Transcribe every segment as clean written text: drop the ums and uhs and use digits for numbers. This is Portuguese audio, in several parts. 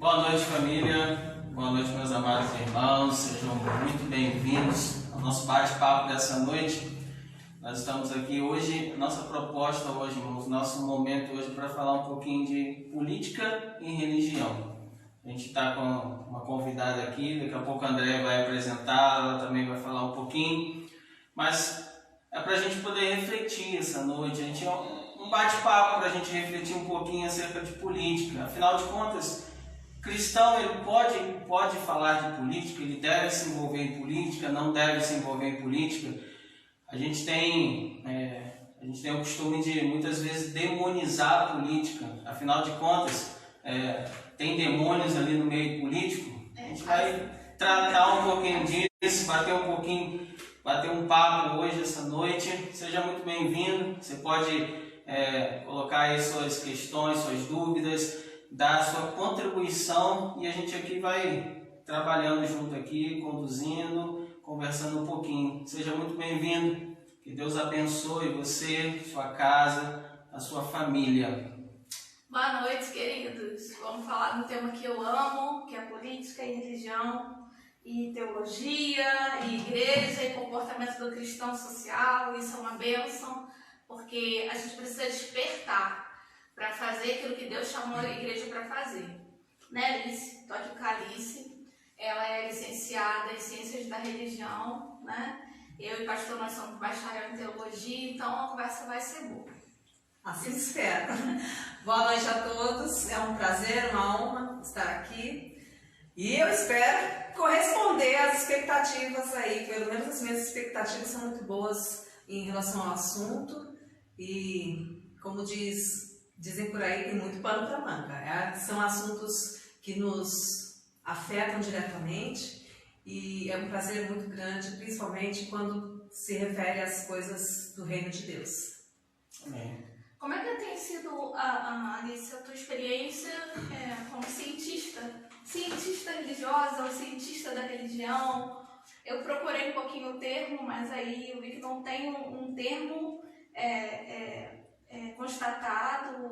Boa noite, família. Boa noite, meus amados irmãos. Sejam muito bem-vindos ao nosso bate-papo dessa noite. Nós estamos aqui hoje, nossa proposta hoje, irmãos, nosso momento hoje para falar um pouquinho de política e religião. A gente está com uma convidada aqui, daqui a pouco a Andréia vai apresentar, ela também vai falar um pouquinho, mas é para a gente poder refletir essa noite. A gente é um bate-papo para a gente refletir um pouquinho acerca de política. Afinal de contas, cristão, ele pode falar de política, ele deve se envolver em política, não deve se envolver em política. A gente tem o costume de muitas vezes demonizar a política. Afinal de contas, tem demônios ali no meio político. A gente vai tratar um pouquinho disso, bater um papo hoje, essa noite. Seja muito bem-vindo. Você pode colocar aí suas questões, suas dúvidas, dar a sua contribuição e a gente aqui vai trabalhando junto aqui, conduzindo, conversando um pouquinho. Seja muito bem-vindo. Que Deus abençoe você, sua casa, a sua família. Boa noite, queridos. Vamos falar do tema que eu amo, que é política e religião, e teologia, e igreja, e comportamento do cristão social. Isso é uma bênção, porque a gente precisa despertar para fazer aquilo que Deus chamou a igreja para fazer. Né, Alice? Estou aqui com a Alice. Ela é licenciada em Ciências da Religião, né? Eu e o pastor, nós somos bacharel em Teologia, então a conversa vai ser boa. Assim espero. Boa noite a todos, é um prazer, uma honra estar aqui. E eu espero corresponder às expectativas aí, pelo menos as minhas expectativas são muito boas em relação ao assunto. E, como dizem por aí, tem muito pano para manga. São assuntos que nos afetam diretamente e é um prazer muito grande, principalmente quando se refere às coisas do reino de Deus. Amém. Como é que tem sido, Alice, a tua experiência como cientista religiosa ou cientista da religião? Eu procurei um pouquinho o termo, mas aí eu vi que não tem um termo constatado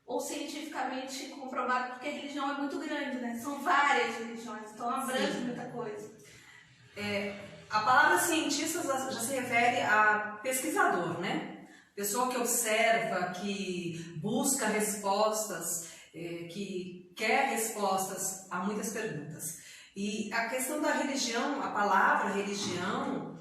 ou cientificamente comprovado, porque a religião é muito grande, né? São várias religiões, então abrange muita coisa. A palavra cientista já se refere a pesquisador, né? Pessoa que observa, que busca respostas, que quer respostas a muitas perguntas. E a questão da religião, a palavra religião,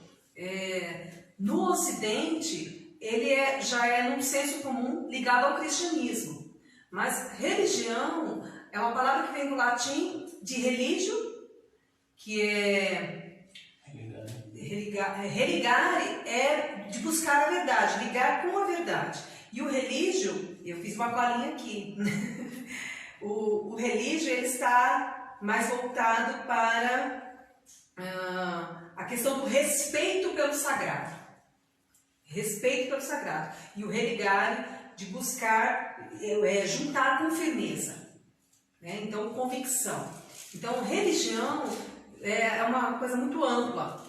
no Ocidente, ele já é num senso comum ligado ao cristianismo. Mas religião é uma palavra que vem do latim de religio, que é religare, é de buscar a verdade, ligar com a verdade. E o religio, eu fiz uma colinha aqui, o religio ele está mais voltado para a questão do respeito pelo sagrado. Respeito pelo sagrado. E o religare, de buscar, juntar com firmeza, né? Então, convicção. Então, religião é uma coisa muito ampla.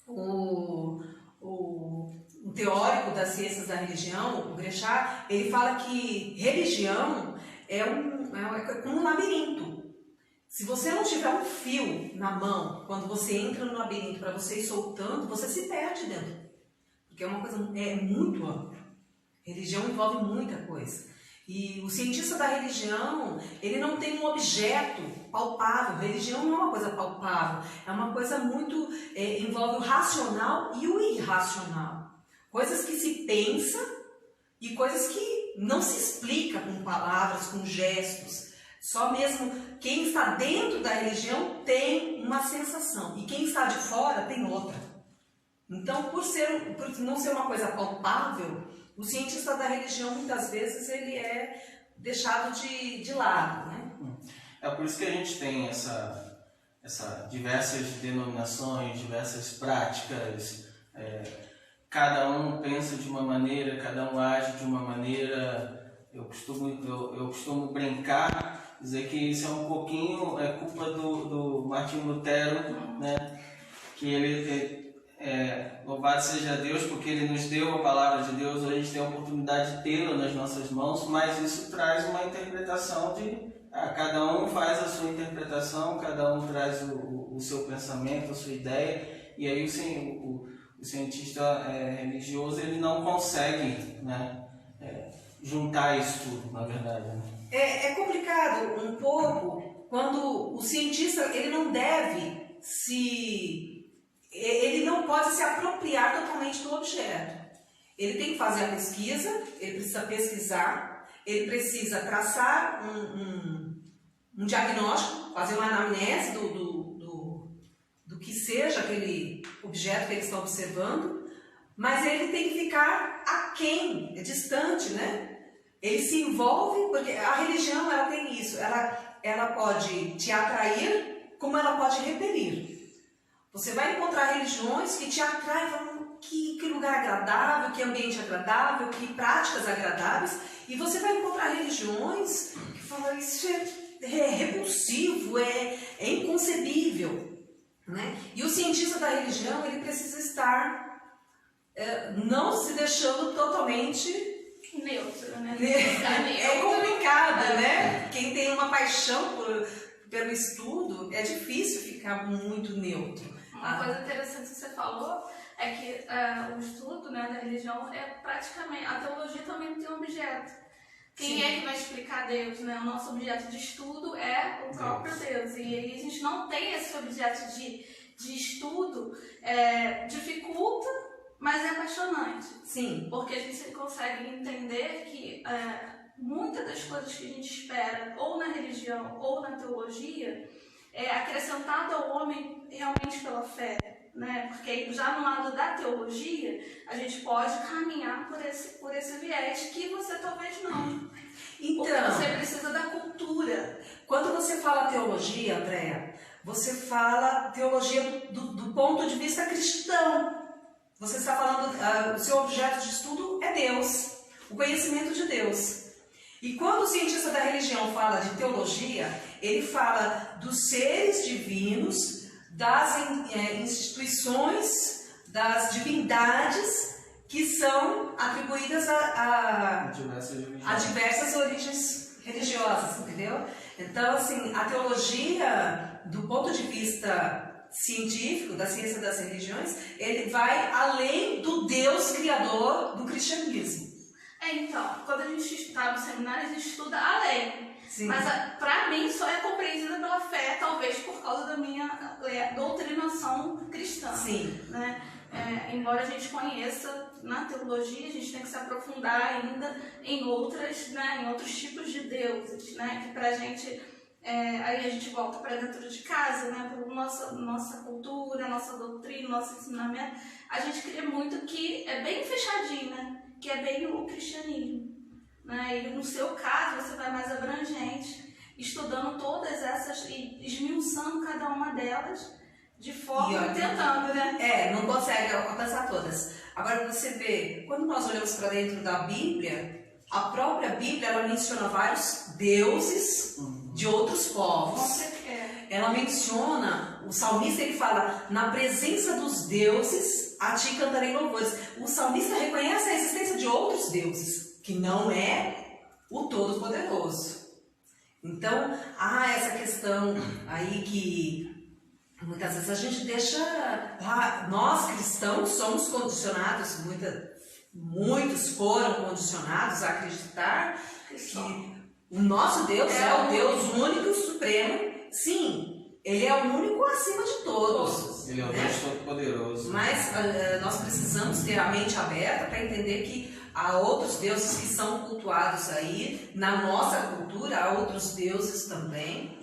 O teórico das ciências da religião, o Grechard, ele fala que religião é como um labirinto. Se você não tiver um fio na mão, quando você entra no labirinto para você ir soltando, você se perde dentro. Porque é uma coisa muito ampla. Religião envolve muita coisa. E o cientista da religião, ele não tem um objeto palpável. Religião não é uma coisa palpável. É uma coisa muito... envolve o racional e o irracional. Coisas que se pensa e coisas que não se explica com palavras, com gestos. Só mesmo quem está dentro da religião tem uma sensação. E quem está de fora tem outra. Então, por não ser uma coisa palpável, o cientista da religião, muitas vezes, ele é deixado de lado, né? É por isso que a gente tem diversas denominações, diversas práticas. Cada um pensa de uma maneira, cada um age de uma maneira. Eu costumo brincar, dizer que isso é um pouquinho culpa do Martinho Lutero, né? Que ele louvado seja Deus, porque Ele nos deu a palavra de Deus, hoje a gente tem a oportunidade de tê-la nas nossas mãos, mas isso traz uma interpretação de... cada um faz a sua interpretação, cada um traz o seu pensamento, a sua ideia, e aí o cientista religioso ele não consegue, né, juntar isso tudo, na verdade. Né? É complicado um pouco quando o cientista ele não pode se apropriar totalmente do objeto. Ele tem que fazer a pesquisa, ele precisa pesquisar, ele precisa traçar um diagnóstico, fazer uma anamnese do que seja aquele objeto que ele está observando, mas ele tem que ficar aquém, distante, né? Ele se envolve, porque a religião ela tem isso, ela pode te atrair, como ela pode repelir. Você vai encontrar religiões que te atraem, falam que lugar agradável, que ambiente agradável, que práticas agradáveis, e você vai encontrar religiões que falam isso é repulsivo, é inconcebível, né? E o cientista da religião ele precisa estar não se deixando totalmente neutro, né? É complicado, né? Quem tem uma paixão pelo estudo, é difícil ficar muito neutro. Uma coisa interessante que você falou é que o estudo, né, da religião é praticamente... A teologia também tem um objeto. Quem é que vai explicar Deus, né? O nosso objeto de estudo é o próprio Deus. E aí a gente não tem esse objeto de estudo, dificulta, mas é apaixonante. Sim. Porque a gente consegue entender que muitas das coisas que a gente espera, ou na religião ou na teologia, é acrescentado ao homem realmente pela fé, né? Porque já no lado da teologia, a gente pode caminhar por esse viés que você talvez não. Então, porque você precisa da cultura. Quando você fala teologia, Andréa, você fala teologia do ponto de vista cristão. Você está falando, o seu objeto de estudo é Deus, o conhecimento de Deus. E quando o cientista da religião fala de teologia, ele fala dos seres divinos, das instituições, das divindades que são atribuídas a diversas origens religiosas, entendeu? Então, assim, a teologia, do ponto de vista científico, da ciência das religiões, ele vai além do Deus criador do cristianismo. Então, quando a gente está no seminário, a gente estuda além. Sim. Mas, para mim, só é compreendida pela fé, talvez por causa da minha doutrinação cristã. Sim. Né? Embora a gente conheça na teologia, a gente tem que se aprofundar ainda em outros tipos de deuses, né? Que pra gente, aí a gente volta para dentro de casa, né? Por nossa cultura, nossa doutrina, nosso ensinamento, a gente crê muito que é bem fechadinho, né? Que é bem o cristianismo, né? E no seu caso você vai mais abrangente, estudando todas essas e esmiuçando cada uma delas de forma tentando, né? Não consegue alcançar todas. Agora você vê, quando nós olhamos para dentro da Bíblia, a própria Bíblia ela menciona vários deuses de outros povos. Ela menciona, o salmista ele fala, na presença dos deuses a ti cantarei louvores. O salmista reconhece a existência de outros deuses, que não é o Todo-Poderoso. Então, há essa questão aí que muitas vezes a gente deixa... Nós cristãos somos condicionados, muitos foram condicionados a acreditar que o nosso Deus é o Deus único e supremo. Sim, Ele é o único acima de todos. Ele é o Deus Todo-Poderoso. Mas nós precisamos ter a mente aberta para entender que há outros deuses que são cultuados aí, na nossa cultura, há outros deuses também.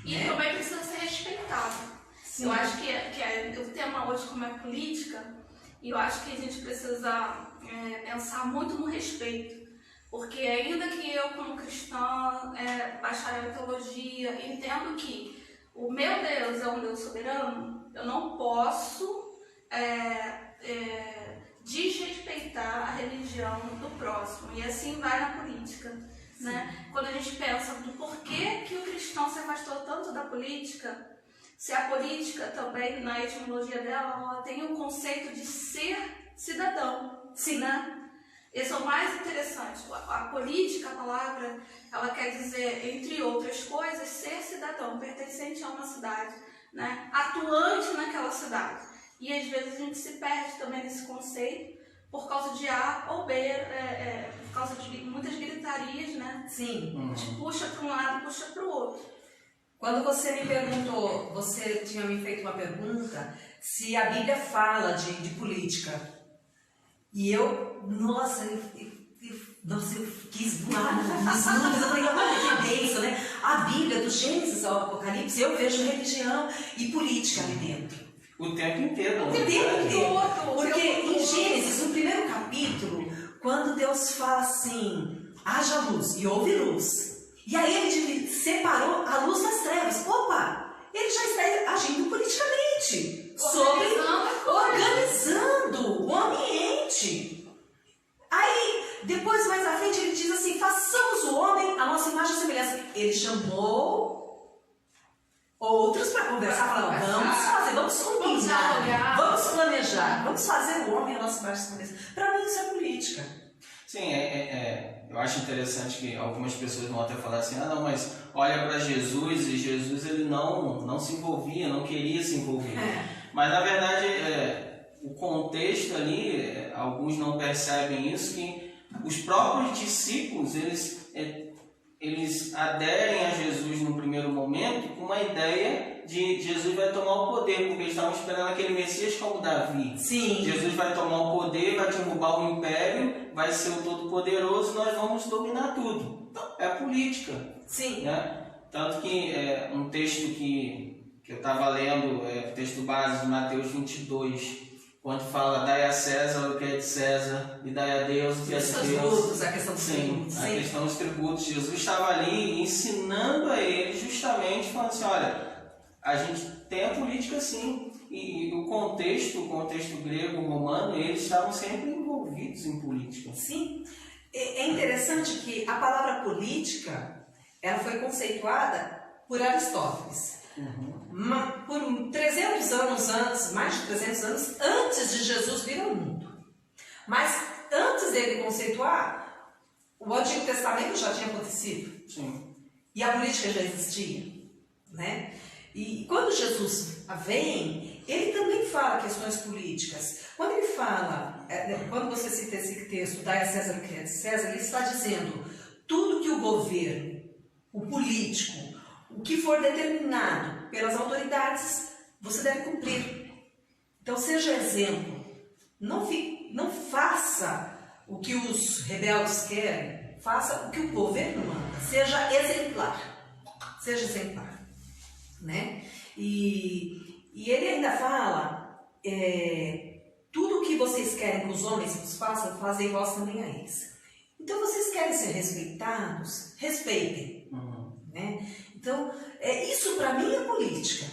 E também precisa ser respeitado. Sim. Eu acho que o tema hoje, como é política, e eu acho que a gente precisa pensar muito no respeito. Porque ainda que eu, como cristã, bacharel em teologia, entendo que o meu Deus é um Deus soberano, eu não posso desrespeitar a religião do próximo. E assim vai na política. Né? Quando a gente pensa do porquê que o cristão se afastou tanto da política, se a política também, na etimologia dela, ela tem um conceito de ser cidadão. Sim. Né? Esse é o mais interessante. A política, a palavra, ela quer dizer, entre outras coisas, ser cidadão, pertencente a uma cidade, né? Atuante naquela cidade. E às vezes a gente se perde também nesse conceito por causa de A ou B, por causa de muitas gritarias, né? Sim. A gente puxa para um lado, puxa para o outro. Quando você me perguntou, você tinha me feito uma pergunta se a Bíblia fala de política. E eu, nossa, eu quis voar nos números, eu falei, olha que bênção, né? A Bíblia, do Gênesis ao Apocalipse, eu vejo religião e política ali dentro. O tempo inteiro. O tempo inteiro. Todo, Porque em Gênesis, no primeiro capítulo, quando Deus fala assim, haja luz, e houve luz. E aí ele separou a luz das trevas. Opa! Ele já está agindo politicamente. Organizando o ambiente. Aí, depois, mais à frente, ele diz assim, façamos o homem a nossa imagem e semelhança. Ele chamou outros para conversar, falando, vamos fazer, vamos combinar, vamos planejar, vamos fazer o homem a nossa imagem e semelhança. Para mim, isso é política. Sim, eu acho interessante que algumas pessoas vão até falar assim, não, mas olha para Jesus, e Jesus ele não se envolvia, não queria se envolver. Mas na verdade, o contexto ali, alguns não percebem isso, que os próprios discípulos, eles aderem a Jesus no primeiro momento com uma ideia de Jesus vai tomar o poder, porque eles estavam esperando aquele Messias como Davi. Sim. Jesus vai tomar o poder, vai derrubar o império, vai ser o Todo-Poderoso, nós vamos dominar tudo. Então, é política. Sim. Né? Tanto que um texto que eu estava lendo, o texto base de Mateus 22, onde fala, dai a César o que é de César e dai a Deus o que é de Deus. Tributos, a questão dos tributos. Sim, a questão dos tributos. Jesus estava ali ensinando a eles justamente, falando assim, olha, a gente tem a política sim, e o contexto grego, romano, eles estavam sempre envolvidos em política. Sim. É interessante que a palavra política, ela foi conceituada por Aristóteles. Por 300 anos antes, mais de 300 anos antes de Jesus vir ao mundo. Mas antes dele conceituar, o Antigo Testamento já tinha acontecido. Sim. E a política já existia, né? E quando Jesus vem, ele também fala questões políticas. Quando ele fala, quando você cita esse texto, dai a César o que é de César, ele está dizendo, tudo que o governo, o político, o que for determinado pelas autoridades, você deve cumprir. Então seja exemplo. Não faça o que os rebeldes querem, faça o que o governo manda. Seja exemplar. Seja exemplar. Né? E ele ainda fala, tudo o que vocês querem que os homens vos façam, fazei vós também a eles. Então vocês querem ser respeitados? Respeitem. Né? Então, isso para mim é política.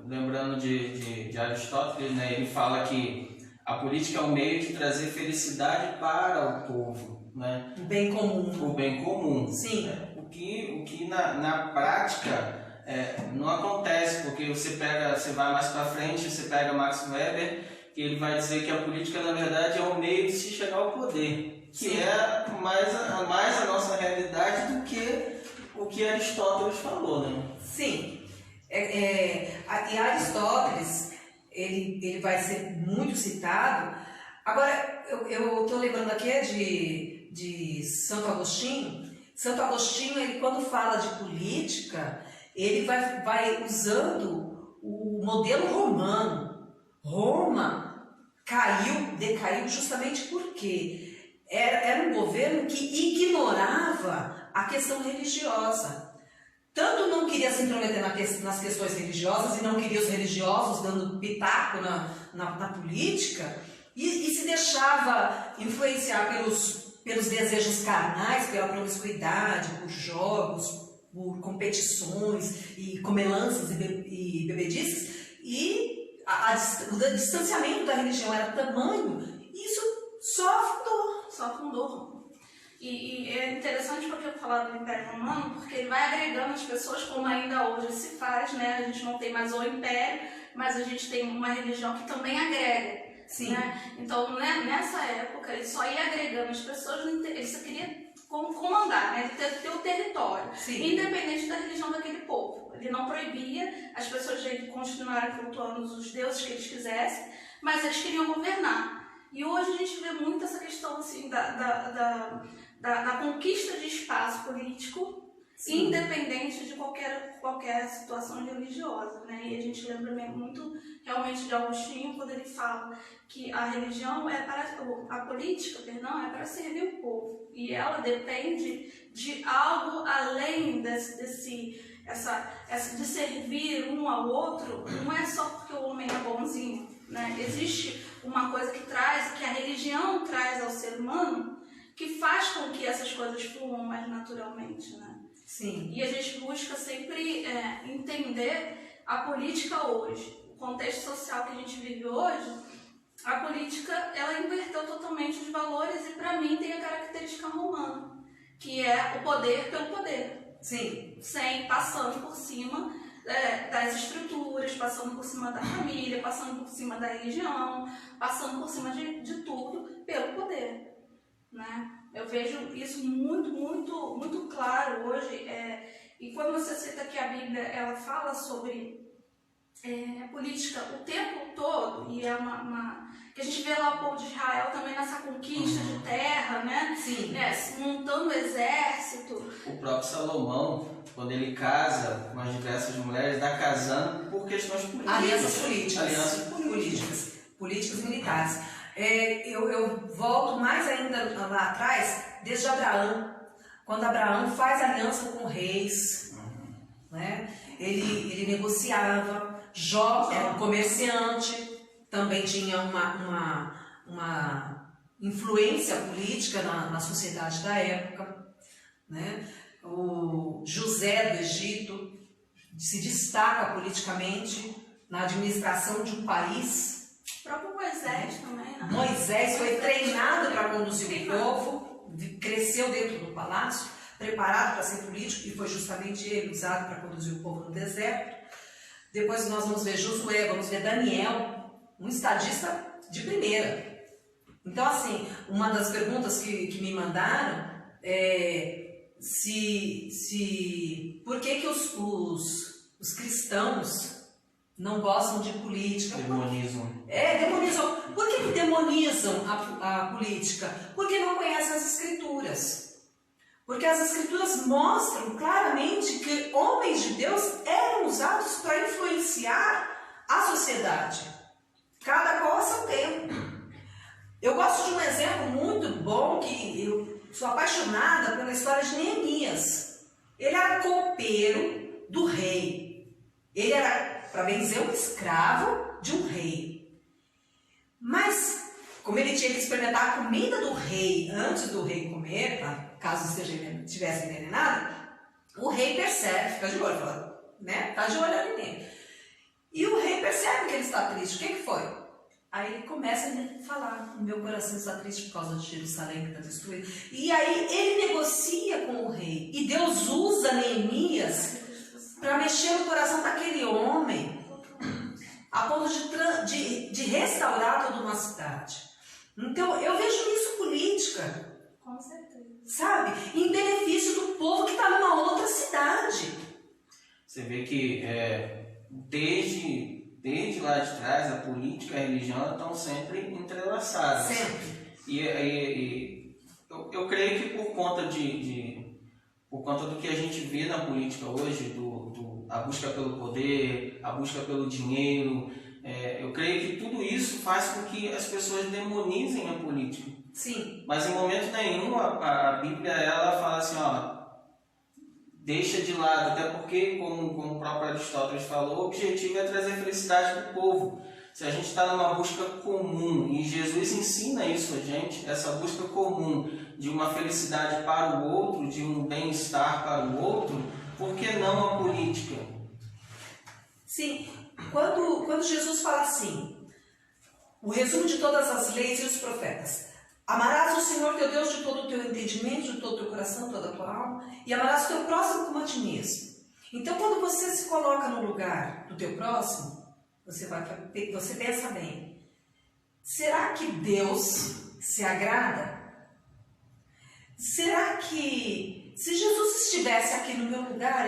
Lembrando de Aristóteles, né, ele fala que a política é um meio de trazer felicidade para o povo. Né? O bem comum. O bem comum. Sim. O que na prática não acontece, porque você vai mais para frente, você pega Max Weber, que ele vai dizer que a política, na verdade, é um meio de se chegar ao poder, que Sim. é mais a nossa realidade do que o que Aristóteles falou, né? Sim. E Aristóteles, ele vai ser muito citado. Agora, eu estou lembrando aqui de Santo Agostinho. Santo Agostinho, ele, quando fala de política, ele vai usando o modelo romano. Roma decaiu justamente porque era um governo que ignorava a questão religiosa. Tanto não queria se intrometer nas questões religiosas e não queria os religiosos dando pitaco na política e se deixava influenciar pelos desejos carnais, pela promiscuidade, por jogos, por competições e comelanças e bebedices, e o distanciamento da religião era tamanho, e isso só afundou. Só afundou. E é interessante porque falar do Império Romano, porque ele vai agregando as pessoas, como ainda hoje se faz, né? A gente não tem mais o Império, mas a gente tem uma religião que também agrega. Sim. Né? Então, né, nessa época, ele só ia agregando as pessoas, ele só queria comandar, né? Ter o território, Sim. independente da religião daquele povo. Ele não proibia as pessoas de continuarem cultuando os deuses que eles quisessem, mas eles queriam governar. E hoje a gente vê muito essa questão assim, da conquista de espaço político, Sim. independente de qualquer situação religiosa, né? E a gente lembra muito realmente de Agostinho quando ele fala que a religião a política, perdão, é para servir o povo e ela depende de algo além de servir um ao outro. Não é só porque o homem é bonzinho, né? Existe uma coisa que a religião traz ao ser humano, que faz com que essas coisas fluam mais naturalmente, né? Sim. E a gente busca sempre entender a política hoje, o contexto social que a gente vive hoje. A política, ela inverteu totalmente os valores e, para mim, tem a característica romana, que é o poder pelo poder. Sim. Passando por cima das estruturas, passando por cima da família, passando por cima da religião, passando por cima de tudo pelo poder, né? Eu vejo isso muito, muito, muito claro hoje. E quando você cita que a Bíblia ela fala sobre política o tempo todo, e que a gente vê lá o povo de Israel também nessa conquista de terra, né? Sim. Montando exército. O próprio Salomão, quando ele casa com as diversas mulheres, está casando por questões políticas. Alianças políticas. Alianças políticas. Políticas militares. Eu volto mais ainda lá atrás, desde Abraão. Quando Abraão faz aliança com reis, né? Ele negociava. Jó era um comerciante, também tinha uma influência política na sociedade da época, né? O José do Egito se destaca politicamente na administração de um país. O próprio Moisés também, né? Moisés foi treinado para conduzir o povo, cresceu dentro do palácio, preparado para ser político, e foi justamente ele usado para conduzir o povo no deserto. Depois nós vamos ver Josué, vamos ver Daniel, um estadista de primeira. Então, assim, uma das perguntas que me mandaram é por que os cristãos não gostam de política? Demonizam. Demonizam. Por que demonizam a política? Porque não conhecem as escrituras. Porque as escrituras mostram claramente que homens de Deus eram usados para influenciar a sociedade. Cada qual a seu tempo. Eu gosto de um exemplo muito bom, que eu sou apaixonada pela história de Neemias. Ele era copeiro do rei. Ele era, para bem dizer, um escravo de um rei. Mas, como ele tinha que experimentar a comida do rei antes do rei comer, caso estivesse envenenado, o rei percebe, fica de olho, fala, né? Tá de olho ali nele. E o rei percebe que ele está triste. O que foi? Aí ele começa a falar: o meu coração está triste por causa de Jerusalém que está destruída. E aí ele negocia com o rei. E Deus usa Neemias para mexer no coração daquele homem, a ponto de restaurar toda uma cidade. Então eu vejo nisso política. Com certeza. Sabe? Em benefício do povo que está numa outra cidade. Você vê que desde lá de trás, a política e a religião estão sempre entrelaçadas. Sempre. E eu creio que por conta do que a gente vê na política hoje, a busca pelo poder, a busca pelo dinheiro, eu creio que tudo isso faz com que as pessoas demonizem a política. Sim. Mas em momento nenhum a Bíblia ela fala assim, deixa de lado, até porque, como o próprio Aristóteles falou, o objetivo é trazer felicidade para o povo. Se a gente está numa busca comum, e Jesus ensina isso a gente, essa busca comum de uma felicidade para o outro, de um bem-estar para o outro, por que não a política? Sim, quando Jesus fala assim, o resumo de todas as leis e os profetas, Amarás o Senhor teu Deus de todo o teu entendimento, de todo o teu coração, toda a tua alma, e amarás o teu próximo como a ti mesmo. Então, quando você se coloca no lugar do teu próximo, você pensa bem, será que Deus se agrada? Será que, se Jesus estivesse aqui no meu lugar,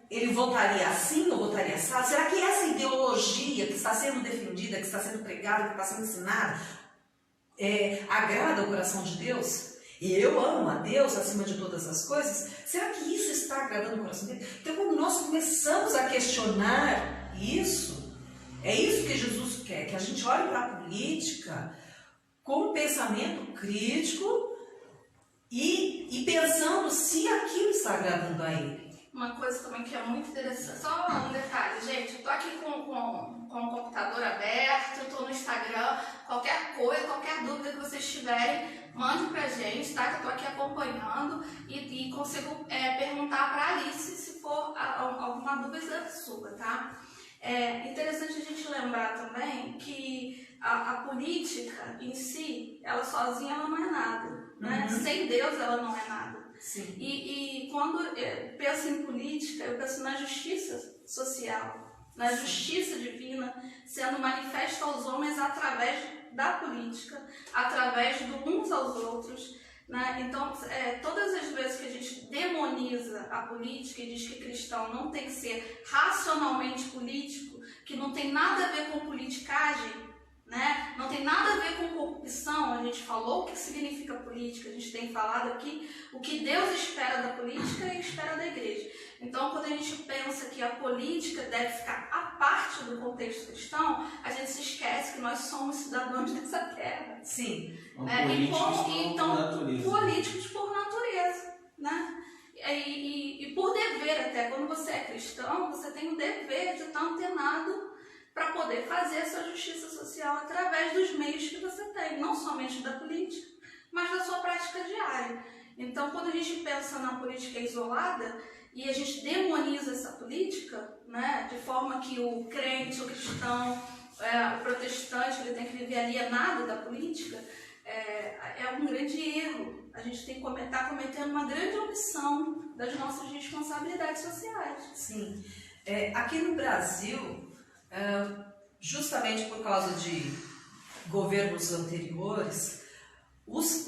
ele votaria assim ou votaria assado? Será que essa ideologia que está sendo defendida, que está sendo pregada, que está sendo ensinada, agrada o coração de Deus? E eu amo a Deus acima de todas as coisas? Será que isso está agradando o coração dele? Então, quando nós começamos a questionar isso, é isso que Jesus quer, que a gente olhe para a política com um pensamento crítico e pensando se aquilo está agradando a ele. Uma coisa também que é muito interessante, só um detalhe, gente, eu tô aqui com o computador aberto, eu tô no Instagram, qualquer coisa, qualquer dúvida que vocês tiverem, mande pra gente, tá? Que eu tô aqui acompanhando e consigo perguntar pra Alice se for alguma dúvida sua, tá? É interessante a gente lembrar também que a política em si, ela sozinha ela não é nada, né? Sem Deus ela não é nada. Sim. E quando eu penso em política, eu penso na justiça social, na justiça divina sendo manifesta aos homens através da política, através do uns aos outros, né? Então, todas as vezes que a gente demoniza a política e diz que cristão não tem que ser racionalmente político, que não tem nada a ver com politicagem, né? Não tem nada a ver com corrupção. A gente falou o que significa política, a gente tem falado aqui o que Deus espera da política e espera da igreja. Então, quando a gente pensa que a política deve ficar à parte do contexto cristão, a gente se esquece que nós somos cidadãos dessa terra. Sim. Políticos por natureza, né? E por dever até. Quando você é cristão, você tem o dever de estar antenado para poder fazer a sua justiça social através dos meios que você tem, não somente da política, mas da sua prática diária. Então, quando a gente pensa na política isolada e a gente demoniza essa política, né, de forma que o crente, o cristão, o protestante, ele tem que viver alienado da política, é um grande erro. A gente está cometendo uma grande omissão das nossas responsabilidades sociais. Sim. Aqui no Brasil, justamente por causa de governos anteriores,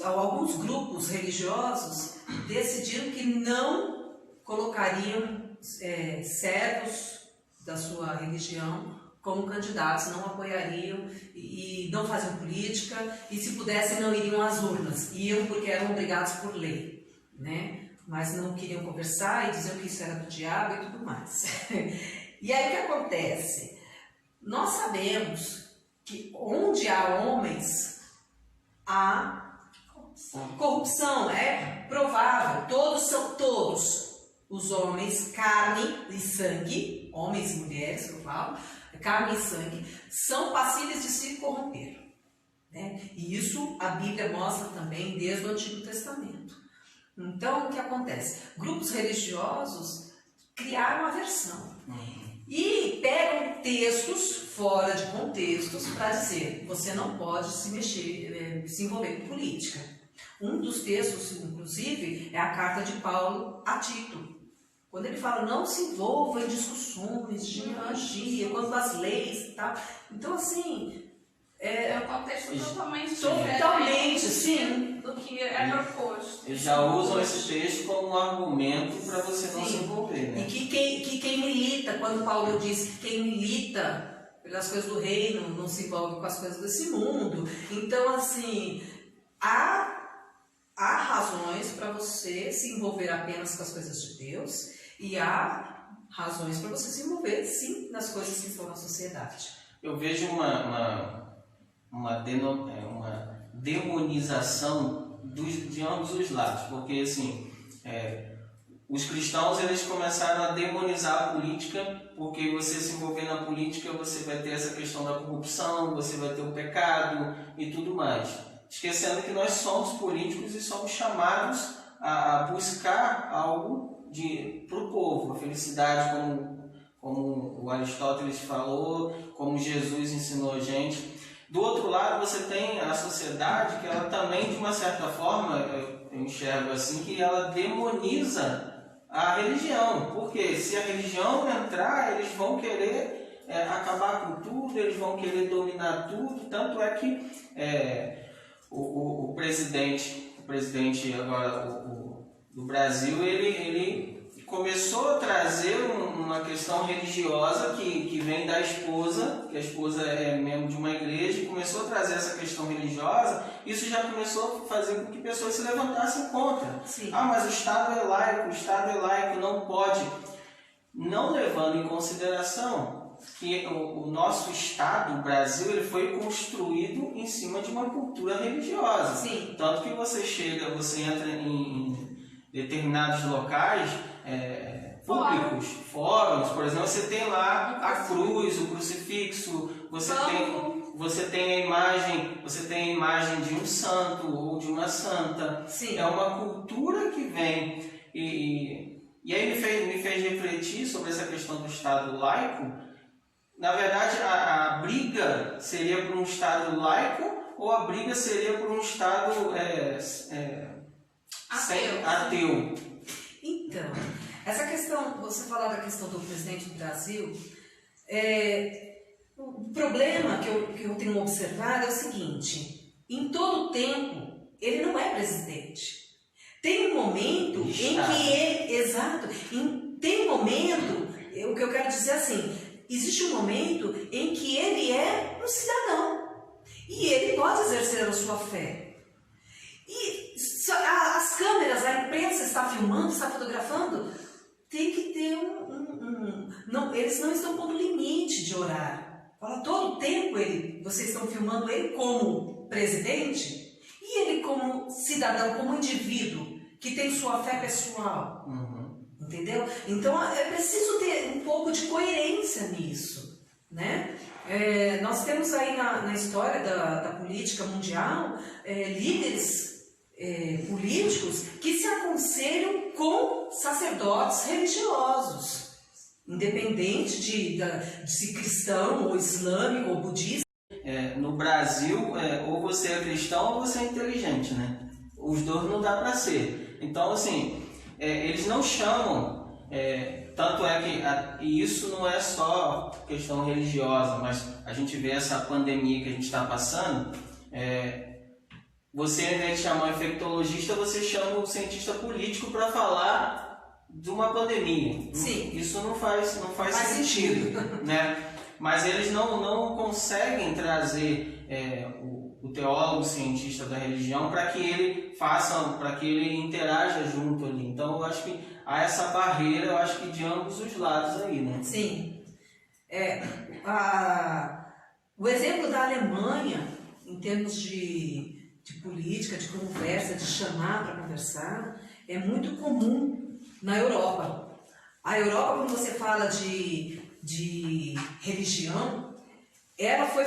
alguns grupos religiosos decidiram que não colocariam servos da sua religião como candidatos, não apoiariam e não faziam política, e se pudessem não iriam às urnas, iam porque eram obrigados por lei, né? Mas não queriam conversar e diziam que isso era do diabo e tudo mais. E aí o que acontece? Nós sabemos que onde há homens, há corrupção, é provável. Todos os homens, carne e sangue, homens e mulheres, eu falo, carne e sangue, são passíveis de se corromper, né? E isso a Bíblia mostra também desde o Antigo Testamento. Então, o que acontece? Grupos religiosos criaram aversão. E pegam textos fora de contextos para dizer, você não pode se envolver com política. Um dos textos, inclusive, é a carta de Paulo a Tito. Quando ele fala, não se envolva em discussões de genealogia, quanto às leis e tal. Então, assim... É um contexto totalmente sim, do que é proposto. Eles já usam esse texto como um argumento para você não se envolver, né? E que quem milita, quando Paulo diz que quem milita pelas coisas do reino não se envolve com as coisas desse mundo. Então, assim, há razões para você se envolver apenas com as coisas de Deus e há razões para você se envolver, sim, nas coisas que estão na sociedade. Eu vejo uma demonização de ambos os lados, porque assim, os cristãos eles começaram a demonizar a política, porque você se envolver na política você vai ter essa questão da corrupção, você vai ter o pecado e tudo mais, esquecendo que nós somos políticos e somos chamados a buscar algo para o povo, a felicidade, como o Aristóteles falou, como Jesus ensinou a gente. Do outro lado, você tem a sociedade que ela também, de uma certa forma, eu enxergo assim, que ela demoniza a religião. Porque se a religião entrar, eles vão querer acabar com tudo, eles vão querer dominar tudo. Tanto é que o presidente agora do Brasil, ele começou a trazer uma questão religiosa que vem da esposa, que a esposa é membro de uma igreja, e começou a trazer essa questão religiosa. Isso já começou a fazer com que pessoas se levantassem contra. Sim. Mas o Estado é laico, não pode. Não levando em consideração que o nosso Estado, o Brasil, ele foi construído em cima de uma cultura religiosa. Sim. Tanto que você entra em determinados locais públicos, fóruns, por exemplo, você tem lá a cruz, o crucifixo, você tem a imagem de um santo ou de uma santa. Sim. É uma cultura que vem e aí me fez refletir sobre essa questão do Estado laico. Na verdade, a briga seria por um Estado laico ou a briga seria por um Estado ateu? Então, essa questão, você falar da questão do presidente do Brasil, o problema que eu tenho observado é o seguinte: em todo tempo, ele não é presidente. Tem um momento em que ele... Exato. Tem um momento, o que eu quero dizer assim, existe um momento em que ele é um cidadão. E ele pode exercer a sua fé. E as câmeras, a imprensa está filmando, está fotografando, tem que ter não, eles não estão pondo limite de horário. Fala, todo o tempo vocês estão filmando ele como presidente e ele como cidadão, como indivíduo que tem sua fé pessoal. Entendeu? Então é preciso ter um pouco de coerência nisso, né? Nós temos aí na história da política mundial líderes políticos que se aconselham com sacerdotes religiosos, independente de ser cristão ou islâmico ou budista. No Brasil, ou você é cristão ou você é inteligente, né? Os dois não dá para ser. Então, assim, eles não chamam, tanto é que e isso não é só questão religiosa, mas a gente vê essa pandemia que a gente está passando. Você, ao invés de chamar um infectologista, você chama um cientista político para falar de uma pandemia. Sim. Isso não faz sentido, né? Mas eles não conseguem trazer o teólogo, o cientista da religião, para que ele interaja junto ali. Então, eu acho que há essa barreira, eu acho que de ambos os lados aí, né? Sim. O exemplo da Alemanha, em termos de política, de conversa, de chamar para conversar, é muito comum na Europa. A Europa, quando você fala de religião, ela foi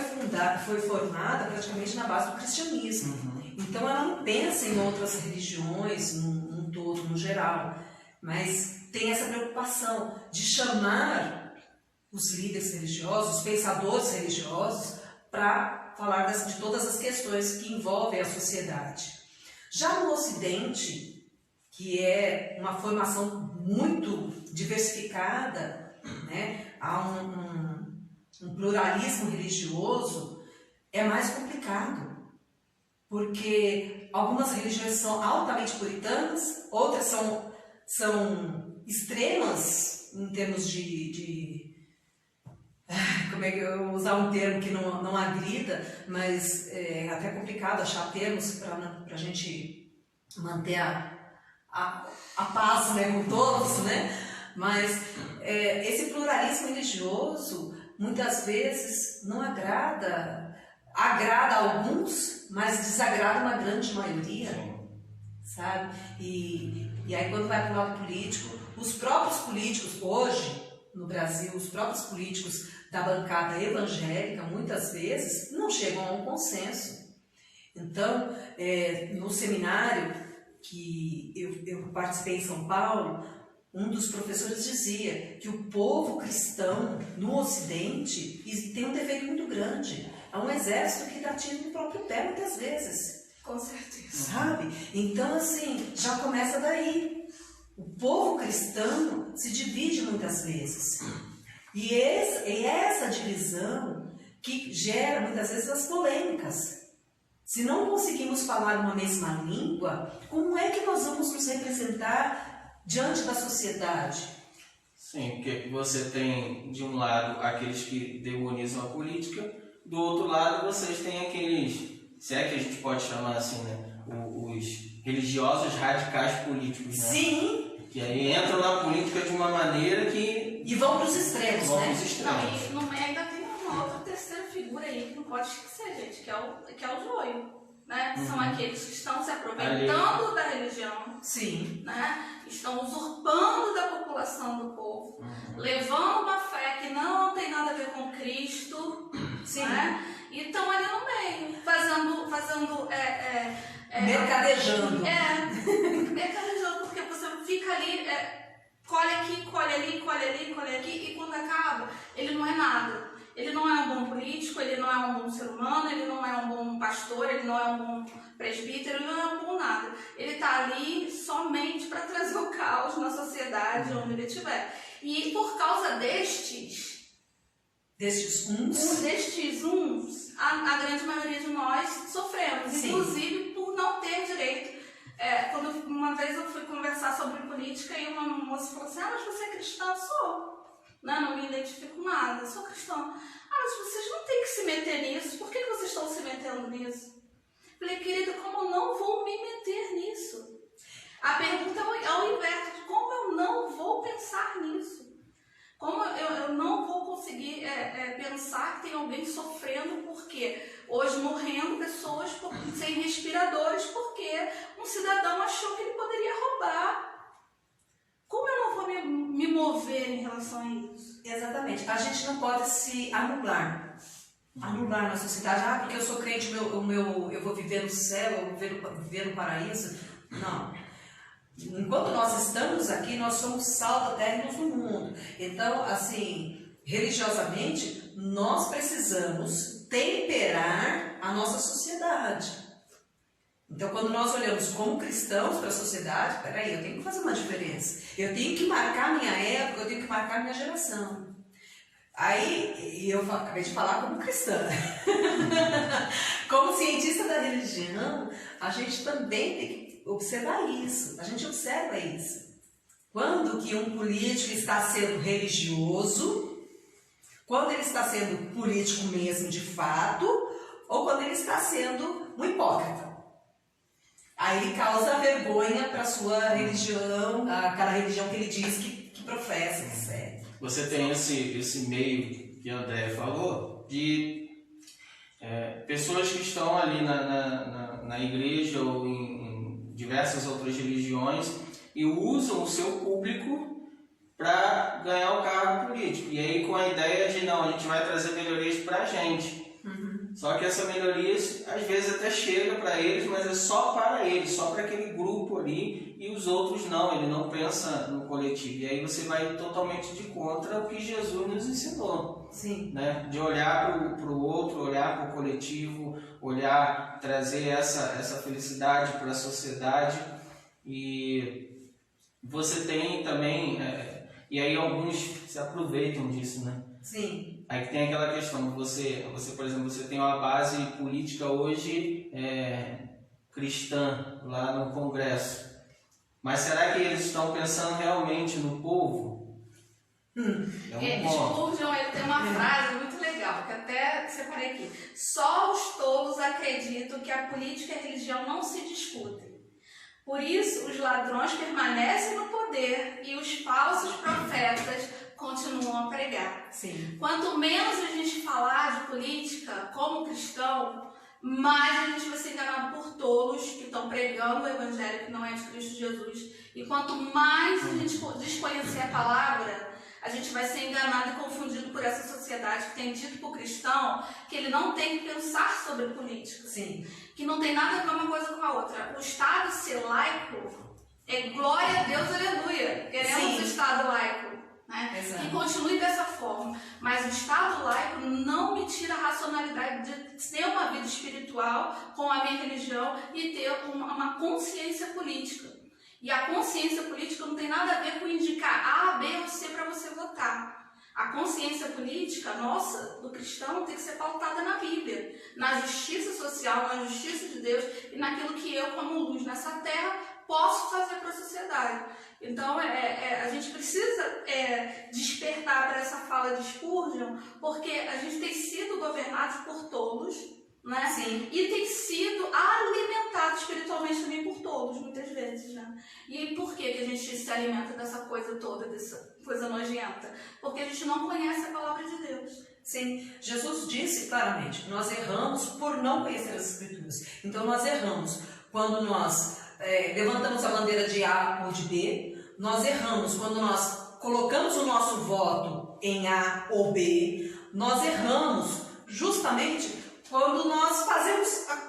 formada praticamente na base do cristianismo. Então ela não pensa em outras religiões num todo, no geral, mas tem essa preocupação de chamar os líderes religiosos, os pensadores religiosos, para falar de todas as questões que envolvem a sociedade. Já no Ocidente, que é uma formação muito diversificada, né? Há um pluralismo religioso, é mais complicado, porque algumas religiões são altamente puritanas, outras são extremas em termos como é que eu vou usar um termo que não agrida, mas é até complicado achar termos para a gente manter a paz, né, com todos, né? Mas esse pluralismo religioso muitas vezes não agrada a alguns, mas desagrada uma grande maioria, sabe? E aí quando vai para o lado político, os próprios políticos hoje no Brasil, os próprios políticos da bancada evangélica muitas vezes não chegam a um consenso. Então, no seminário que eu participei em São Paulo, um dos professores dizia que o povo cristão no Ocidente tem um defeito muito grande, é um exército que dá tiro no próprio pé muitas vezes. Com certeza. Sabe? Então, assim, já começa daí. O povo cristão se divide muitas vezes. E essa divisão que gera muitas vezes as polêmicas. Se não conseguimos falar uma mesma língua, como é que nós vamos nos representar diante da sociedade? Sim, porque você tem, de um lado, aqueles que demonizam a política, do outro lado, vocês têm aqueles, se é que a gente pode chamar assim, né? Os religiosos radicais políticos, né? Sim! Que aí entram na política de uma maneira que... E vão para os extremos, vão né? para os extremos. Não, e no meio ainda tem uma outra terceira figura aí que não pode esquecer, gente, que é o joio, né? São aqueles que estão se aproveitando da religião, Sim. né? Estão usurpando da população do povo, levando uma fé que não tem nada a ver com Cristo, Sim. né? E estão ali no meio, fazendo mercadejando. Mercadejando, porque você fica ali, colhe aqui, colhe ali, colhe ali, colhe aqui, e quando acaba, ele não é nada. Ele não é um bom político, ele não é um bom ser humano, ele não é um bom pastor, ele não é um bom presbítero, ele não é um bom nada. Ele está ali somente para trazer o caos na sociedade onde ele estiver. E por causa destes uns, a grande maioria de nós sofremos, Sim. inclusive por não ter direito. Quando uma vez eu fui conversar sobre política e uma moça falou assim, mas você é cristã? Sou. Não me identifico nada, sou cristã. Mas vocês não têm que se meter nisso, por que vocês estão se metendo nisso? Falei, querida, como eu não vou me meter nisso? A pergunta é o inverso, de como eu não vou pensar nisso? Como eu não vou conseguir pensar que tem alguém sofrendo, porque hoje morrendo pessoas sem respiradores, porque um cidadão achou que ele poderia roubar. Como eu não vou me mover em relação a isso? Exatamente. A gente não pode se anular na sociedade. Porque eu sou crente, eu vou viver no céu, eu vou viver no paraíso. Não. Enquanto nós estamos aqui, nós somos sal da terra e luz do mundo. Então, assim, religiosamente, nós precisamos temperar a nossa sociedade. Então, quando nós olhamos como cristãos para a sociedade, peraí, eu tenho que fazer uma diferença. Eu tenho que marcar minha época, eu tenho que marcar minha geração. Aí, eu acabei de falar como cristã. Como cientista da religião, a gente também tem que observar isso. A gente observa isso. Quando que um político está sendo religioso, quando ele está sendo político mesmo de fato, ou quando ele está sendo um hipócrita. Aí ele causa vergonha para a sua religião, aquela religião que ele diz que professa, que segue. Você tem esse meio que a André falou, de pessoas que estão ali na igreja ou em diversas outras religiões e usam o seu público para ganhar o cargo político. E aí com a ideia de, não, a gente vai trazer melhorias para a gente. Só que essa melhoria, às vezes, até chega para eles, mas é só para eles, só para aquele grupo ali, e os outros não, ele não pensa no coletivo. E aí você vai totalmente de contra o que Jesus nos ensinou. Sim. Né? De olhar para o outro, olhar para o coletivo, trazer essa felicidade para a sociedade. E você tem também, e aí alguns se aproveitam disso, né? Sim. Aí que tem aquela questão, você, por exemplo, você tem uma base política hoje cristã lá no Congresso. Mas será que eles estão pensando realmente no povo? Spurgeon, ele tem uma frase muito legal, que até separei aqui. Só os tolos acreditam que a política e a religião não se discutem. Por isso, os ladrões permanecem no poder e os falsos profetas continuam a pregar. Sim. Quanto menos a gente falar de política como cristão, mais a gente vai ser enganado por tolos que estão pregando o evangelho que não é de Cristo Jesus. E quanto mais a gente desconhecer a palavra, a gente vai ser enganado e confundido por essa sociedade que tem dito para o cristão que ele não tem que pensar sobre política. Sim. Que não tem nada a ver uma coisa com a outra. O Estado ser laico é glória a Deus, aleluia. Queremos o Estado laico. Né? Que continue dessa forma. mas o Estado laico não me tira a racionalidade de ter uma vida espiritual com a minha religião e ter uma consciência política. E a consciência política não tem nada a ver com indicar A, B ou C para você votar. A consciência política nossa, do cristão, tem que ser pautada na Bíblia, na justiça social, na justiça de Deus e naquilo que eu, como luz nessa terra, posso fazer para a sociedade. Então, a gente precisa despertar para essa fala de Spurgeon, porque a gente tem sido governados por tolos, né? Sim. E tem sido alimentado espiritualmente também por todos, muitas vezes, né? E por que a gente se alimenta dessa coisa toda, dessa coisa nojenta? Porque a gente não conhece a palavra de Deus. Sim, Jesus disse claramente que nós erramos por não conhecer as Escrituras. Então nós erramos quando nós levantamos a bandeira de A ou de B, nós erramos quando nós colocamos o nosso voto em A ou B, nós erramos justamente quando nós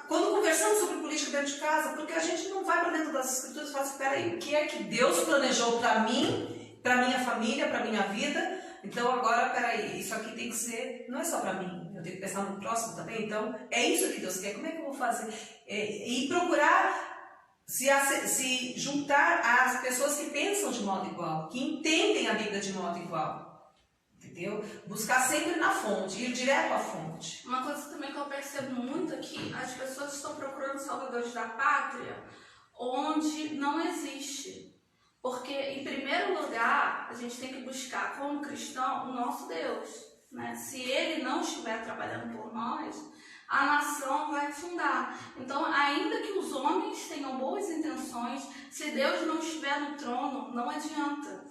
quando conversamos sobre política dentro de casa, porque a gente não vai para dentro das Escrituras e fala assim, peraí, o que é que Deus planejou para mim, para minha família, para minha vida? Então agora, peraí, isso aqui tem que ser, não é só para mim, eu tenho que pensar no próximo também, então é isso que Deus quer, como é que eu vou fazer? E procurar se juntar às pessoas que pensam de modo igual, que entendem a Bíblia de modo igual. Entendeu? Buscar sempre na fonte, ir direto à fonte. Uma coisa também que eu percebo muito é que as pessoas estão procurando salvadores da pátria onde não existe. Porque, em primeiro lugar, a gente tem que buscar, como cristão, o nosso Deus, né? Se Ele não estiver trabalhando por nós, a nação vai afundar. Então, ainda que os homens tenham boas intenções, se Deus não estiver no trono, não adianta.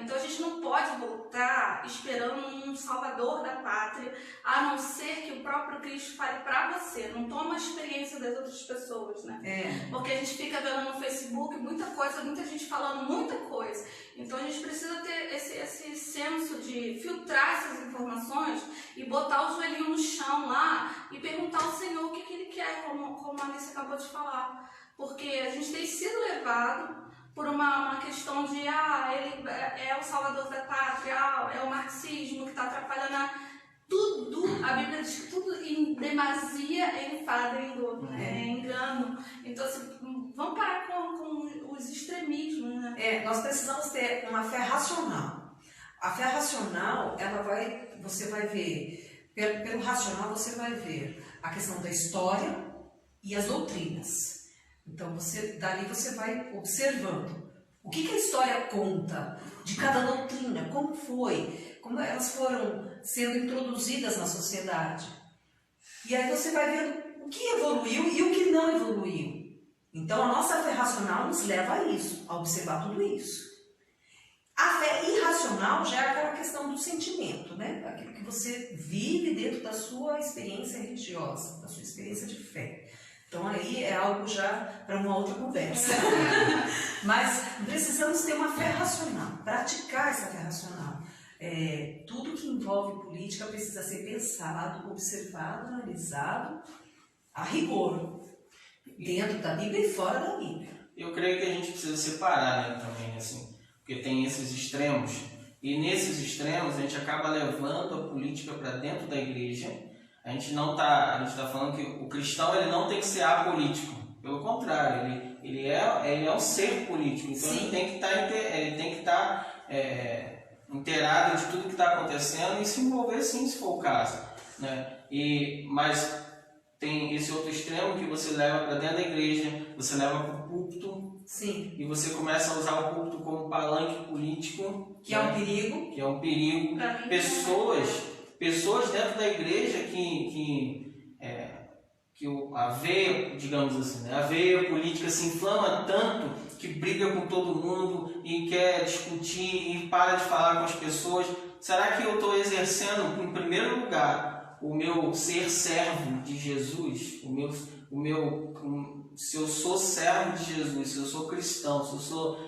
Então a gente não pode voltar esperando um salvador da pátria, a não ser que o próprio Cristo fale para você. Não toma a experiência das outras pessoas, né? Porque a gente fica vendo no Facebook muita coisa, muita gente falando muita coisa. Então a gente precisa ter esse senso de filtrar essas informações e botar o joelhinho no chão lá e perguntar ao Senhor o que Ele quer, como a Alice acabou de falar. Porque a gente tem sido levado por uma questão de, ele é o salvador da pátria, é o marxismo que está atrapalhando tudo. A Bíblia diz que tudo em demasia é enfado, é engano. Então, assim, vamos parar com os extremismos, né? Nós precisamos ter uma fé racional. A fé racional, você vai ver, pelo racional você vai ver a questão da história e as doutrinas. Então, dali você vai observando o que a história conta de cada doutrina, como elas foram sendo introduzidas na sociedade. E aí você vai vendo o que evoluiu e o que não evoluiu. Então, a nossa fé racional nos leva a isso, a observar tudo isso. A fé irracional já é aquela questão do sentimento, né? Aquilo que você vive dentro da sua experiência religiosa, da sua experiência de fé. Então aí é algo já para uma outra conversa. Mas precisamos ter uma fé racional, praticar essa fé racional. Tudo que envolve política precisa ser pensado, observado, analisado a rigor, dentro da Bíblia e fora da Bíblia. Eu creio que a gente precisa separar, né, também, assim, porque tem esses extremos, e nesses extremos a gente acaba levando a política para dentro da igreja. A gente está falando que o cristão ele não tem que ser apolítico, pelo contrário, ele é um ser político, então Sim. ele tem que estar inteirado de tudo que está acontecendo e se envolver sim, se for o caso, né? Mas tem esse outro extremo que você leva para dentro da igreja, você leva para o púlpito. Sim. E você começa a usar o púlpito como palanque político, Que é um perigo. Que é um perigo. Pessoas dentro da igreja que a veia, digamos assim, né? A veia política se inflama tanto que briga com todo mundo e quer discutir e para de falar com as pessoas. Será que eu estou exercendo, em primeiro lugar, o meu ser servo de Jesus? Se eu sou servo de Jesus, se eu sou cristão, se eu sou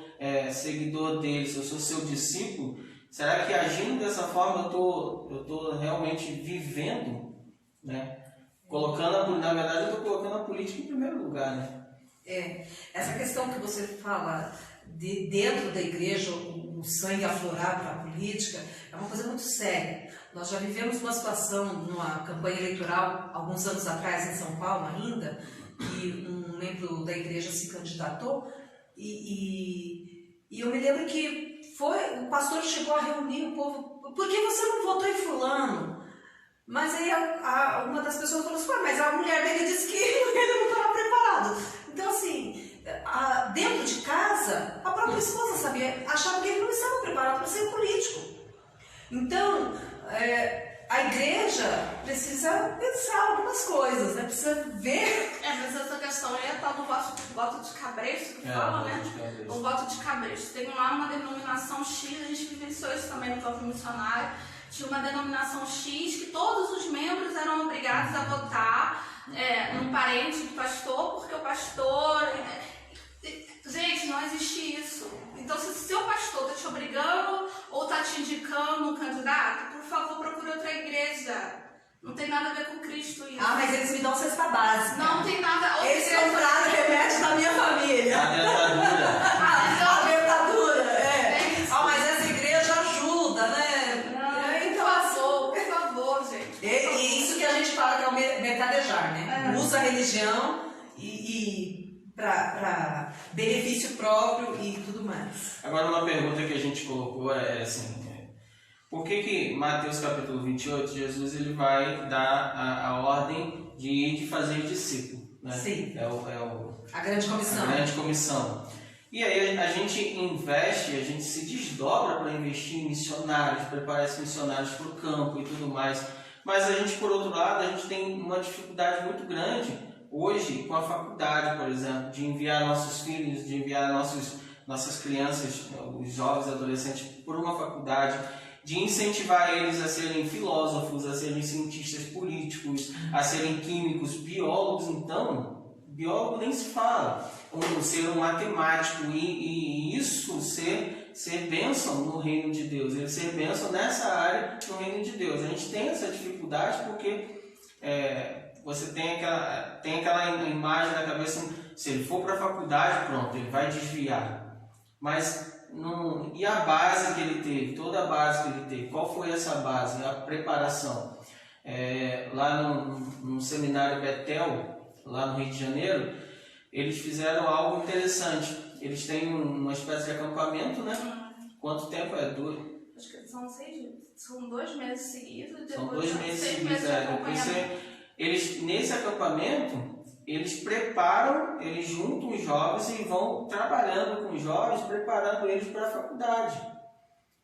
seguidor dele, se eu sou seu discípulo, será que agindo dessa forma eu tô realmente vivendo, né? Na verdade eu estou colocando a política em primeiro lugar, né? Essa questão que você fala dentro da igreja, o sangue aflorar para a política, é uma coisa muito séria. Nós já vivemos uma situação, numa campanha eleitoral, alguns anos atrás, em São Paulo ainda, que um membro da igreja se candidatou e eu me lembro que o pastor chegou a reunir o povo, por que você não votou em fulano? Mas aí uma das pessoas falou assim, mas a mulher dele disse que ele não estava preparado. Então assim, dentro de casa, a própria esposa sabia, achava que ele não estava preparado para ser político. Então, a igreja precisa pensar algumas coisas, né? Precisa ver. Mas essa questão aí é tal do voto de cabresto, que fala, né? O voto de cabresto. Tem lá uma denominação X, a gente vivenciou isso também no campo missionário. Tinha uma denominação X que todos os membros eram obrigados a votar num parente do pastor, porque o pastor... Gente, não existe isso. Então, se o seu pastor está te obrigando ou está te indicando um candidato, por favor, procure outra igreja. Não tem nada a ver com Cristo isso. Mas eles me dão cesta básica. Não tem nada... Esse é um prato remédio da minha família. A dentadura. A dentadura, mas essa igreja ajuda, né? Por favor, gente. E isso que a gente fala que é o mercadejar, né? Usa a religião para benefício próprio e tudo mais. Agora, uma pergunta que a gente colocou é assim, por que Mateus capítulo 28, Jesus ele vai dar a ordem de fazer discípulo, né? Sim. A grande comissão. A grande comissão. E aí a gente investe, a gente se desdobra para investir em missionários, preparar esses missionários para o campo e tudo mais. Mas a gente, por outro lado, a gente tem uma dificuldade muito grande hoje com a faculdade, por exemplo, de enviar nossos filhos, de enviar nossas crianças, os jovens, adolescentes, por uma faculdade, de incentivar eles a serem filósofos, a serem cientistas políticos, a serem químicos, biólogos. Então, biólogo nem se fala, ser um matemático e isso ser bênção no reino de Deus, ele ser bênção nessa área no reino de Deus. A gente tem essa dificuldade porque você tem aquela imagem na cabeça, se ele for para a faculdade, pronto, ele vai desviar. Mas e a base que ele teve, toda a base que ele teve, qual foi essa base, a preparação? Lá no seminário Betel, lá no Rio de Janeiro, eles fizeram algo interessante. Eles têm uma espécie de acampamento, né? Quanto tempo é? Acho que são 6 dias. São 2 meses seguidos. São 2 meses seguidos. Nesse acampamento, eles preparam, eles juntam os jovens e vão trabalhando com os jovens, preparando eles para a faculdade.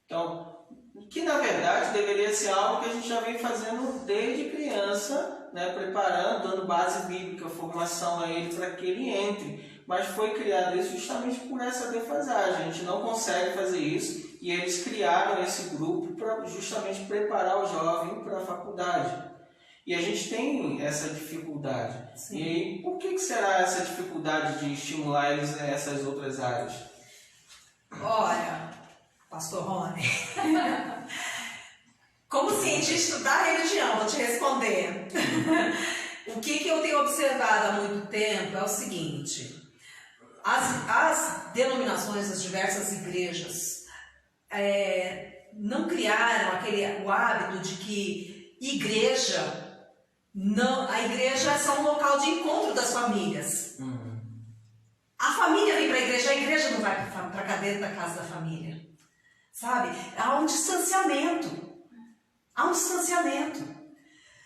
Então, que na verdade deveria ser algo que a gente já vem fazendo desde criança, né, preparando, dando base bíblica, formação a ele para que ele entre. Mas foi criado isso justamente por essa defasagem. A gente não consegue fazer isso e eles criaram esse grupo para justamente preparar o jovem para a faculdade. E a gente tem essa dificuldade. Sim. E aí, por que será essa dificuldade de estimular eles a essas outras áreas? Olha, Pastor Rony, como cientista da religião, vou te responder. O que eu tenho observado há muito tempo é o seguinte: as denominações, as diversas igrejas, não criaram o hábito de que a igreja é só um local de encontro das famílias. A família vem para a igreja não vai para cá dentro da casa da família. Sabe? Há um distanciamento.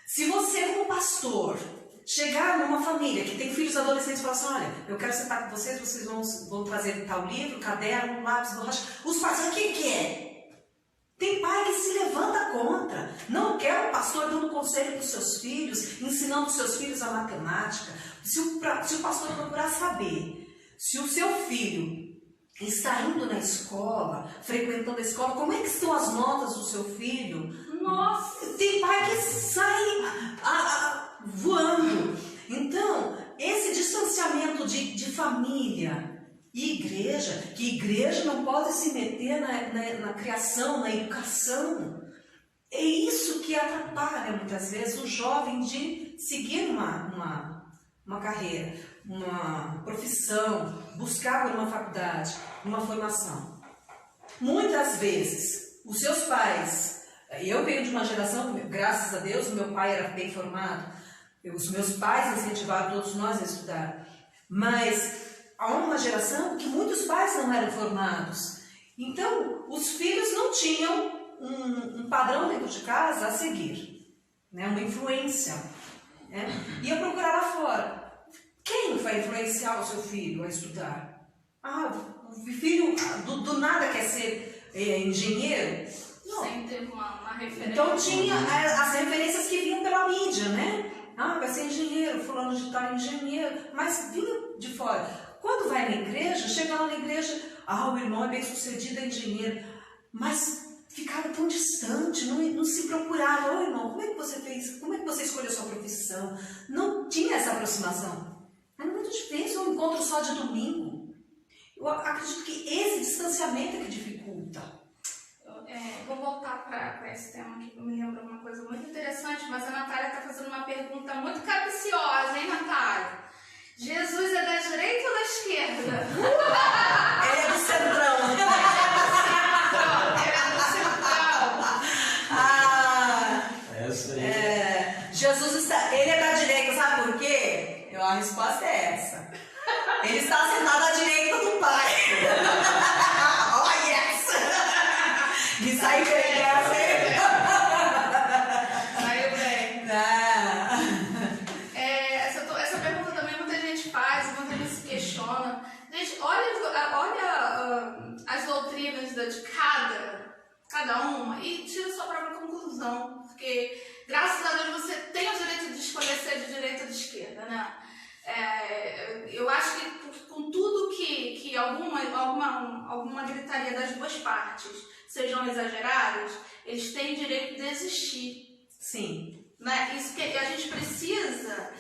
Se você, como pastor, chegar numa família que tem filhos adolescentes e falar assim, olha, eu quero sentar com vocês vão trazer tal livro, caderno, lápis, borracha. Os pais, o que é? Tem pai que se levanta contra. Não quer o pastor dando conselho para os seus filhos, ensinando os seus filhos a matemática. Se o pastor procurar saber se o seu filho está indo na escola, frequentando a escola, como é que estão as notas do seu filho? Nossa! Tem pai que sai voando. Então, esse distanciamento de família e igreja, que igreja não pode se meter na criação, na educação, é isso que atrapalha muitas vezes o jovem de seguir uma uma carreira, uma profissão, buscar por uma faculdade, uma formação. Muitas vezes, os seus pais, eu venho de uma geração, graças a Deus, o meu pai era bem formado, os meus pais incentivaram todos nós a estudar, mas há uma geração que muitos pais não eram formados, então os filhos não tinham um padrão dentro de casa a seguir, né? Uma influência, né? E eu procurar lá fora. Quem vai influenciar o seu filho a estudar? O filho do nada quer ser engenheiro? Não. Sem ter uma referência. Então tinha as referências que vinham pela mídia, né? Vai ser engenheiro, fulano de tal engenheiro, mas vinha de fora. Quando vai na igreja, chega lá na igreja, o irmão é bem sucedido, é engenheiro, mas ficaram tão distante, não se procuraram. Irmão, como é que você fez? Como é que você escolheu sua profissão? Não tinha essa aproximação. Era muito difícil, um encontro só de domingo. Eu acredito que esse distanciamento é que dificulta. Vou voltar para esse tema aqui, que me lembra uma coisa muito interessante, mas a Natália está fazendo uma pergunta muito capciosa, hein, Natália? Jesus é da direita ou da esquerda? Ele é do centrão. Jesus ele é da direita, sabe por quê? A resposta é essa. Ele está sentado à direita do Pai. Oh, yes! Me sai bem, Saiu bem. Essa pergunta também muita gente faz, muita gente se questiona. Gente, olha as doutrinas de cada uma e tira sua própria conclusão. Porque, graças a Deus, você tem o direito de escolher ser de direita ou de esquerda, né? Eu acho que com tudo que alguma gritaria das duas partes sejam exageradas, eles têm direito de existir. Sim. Né? Isso que a gente precisa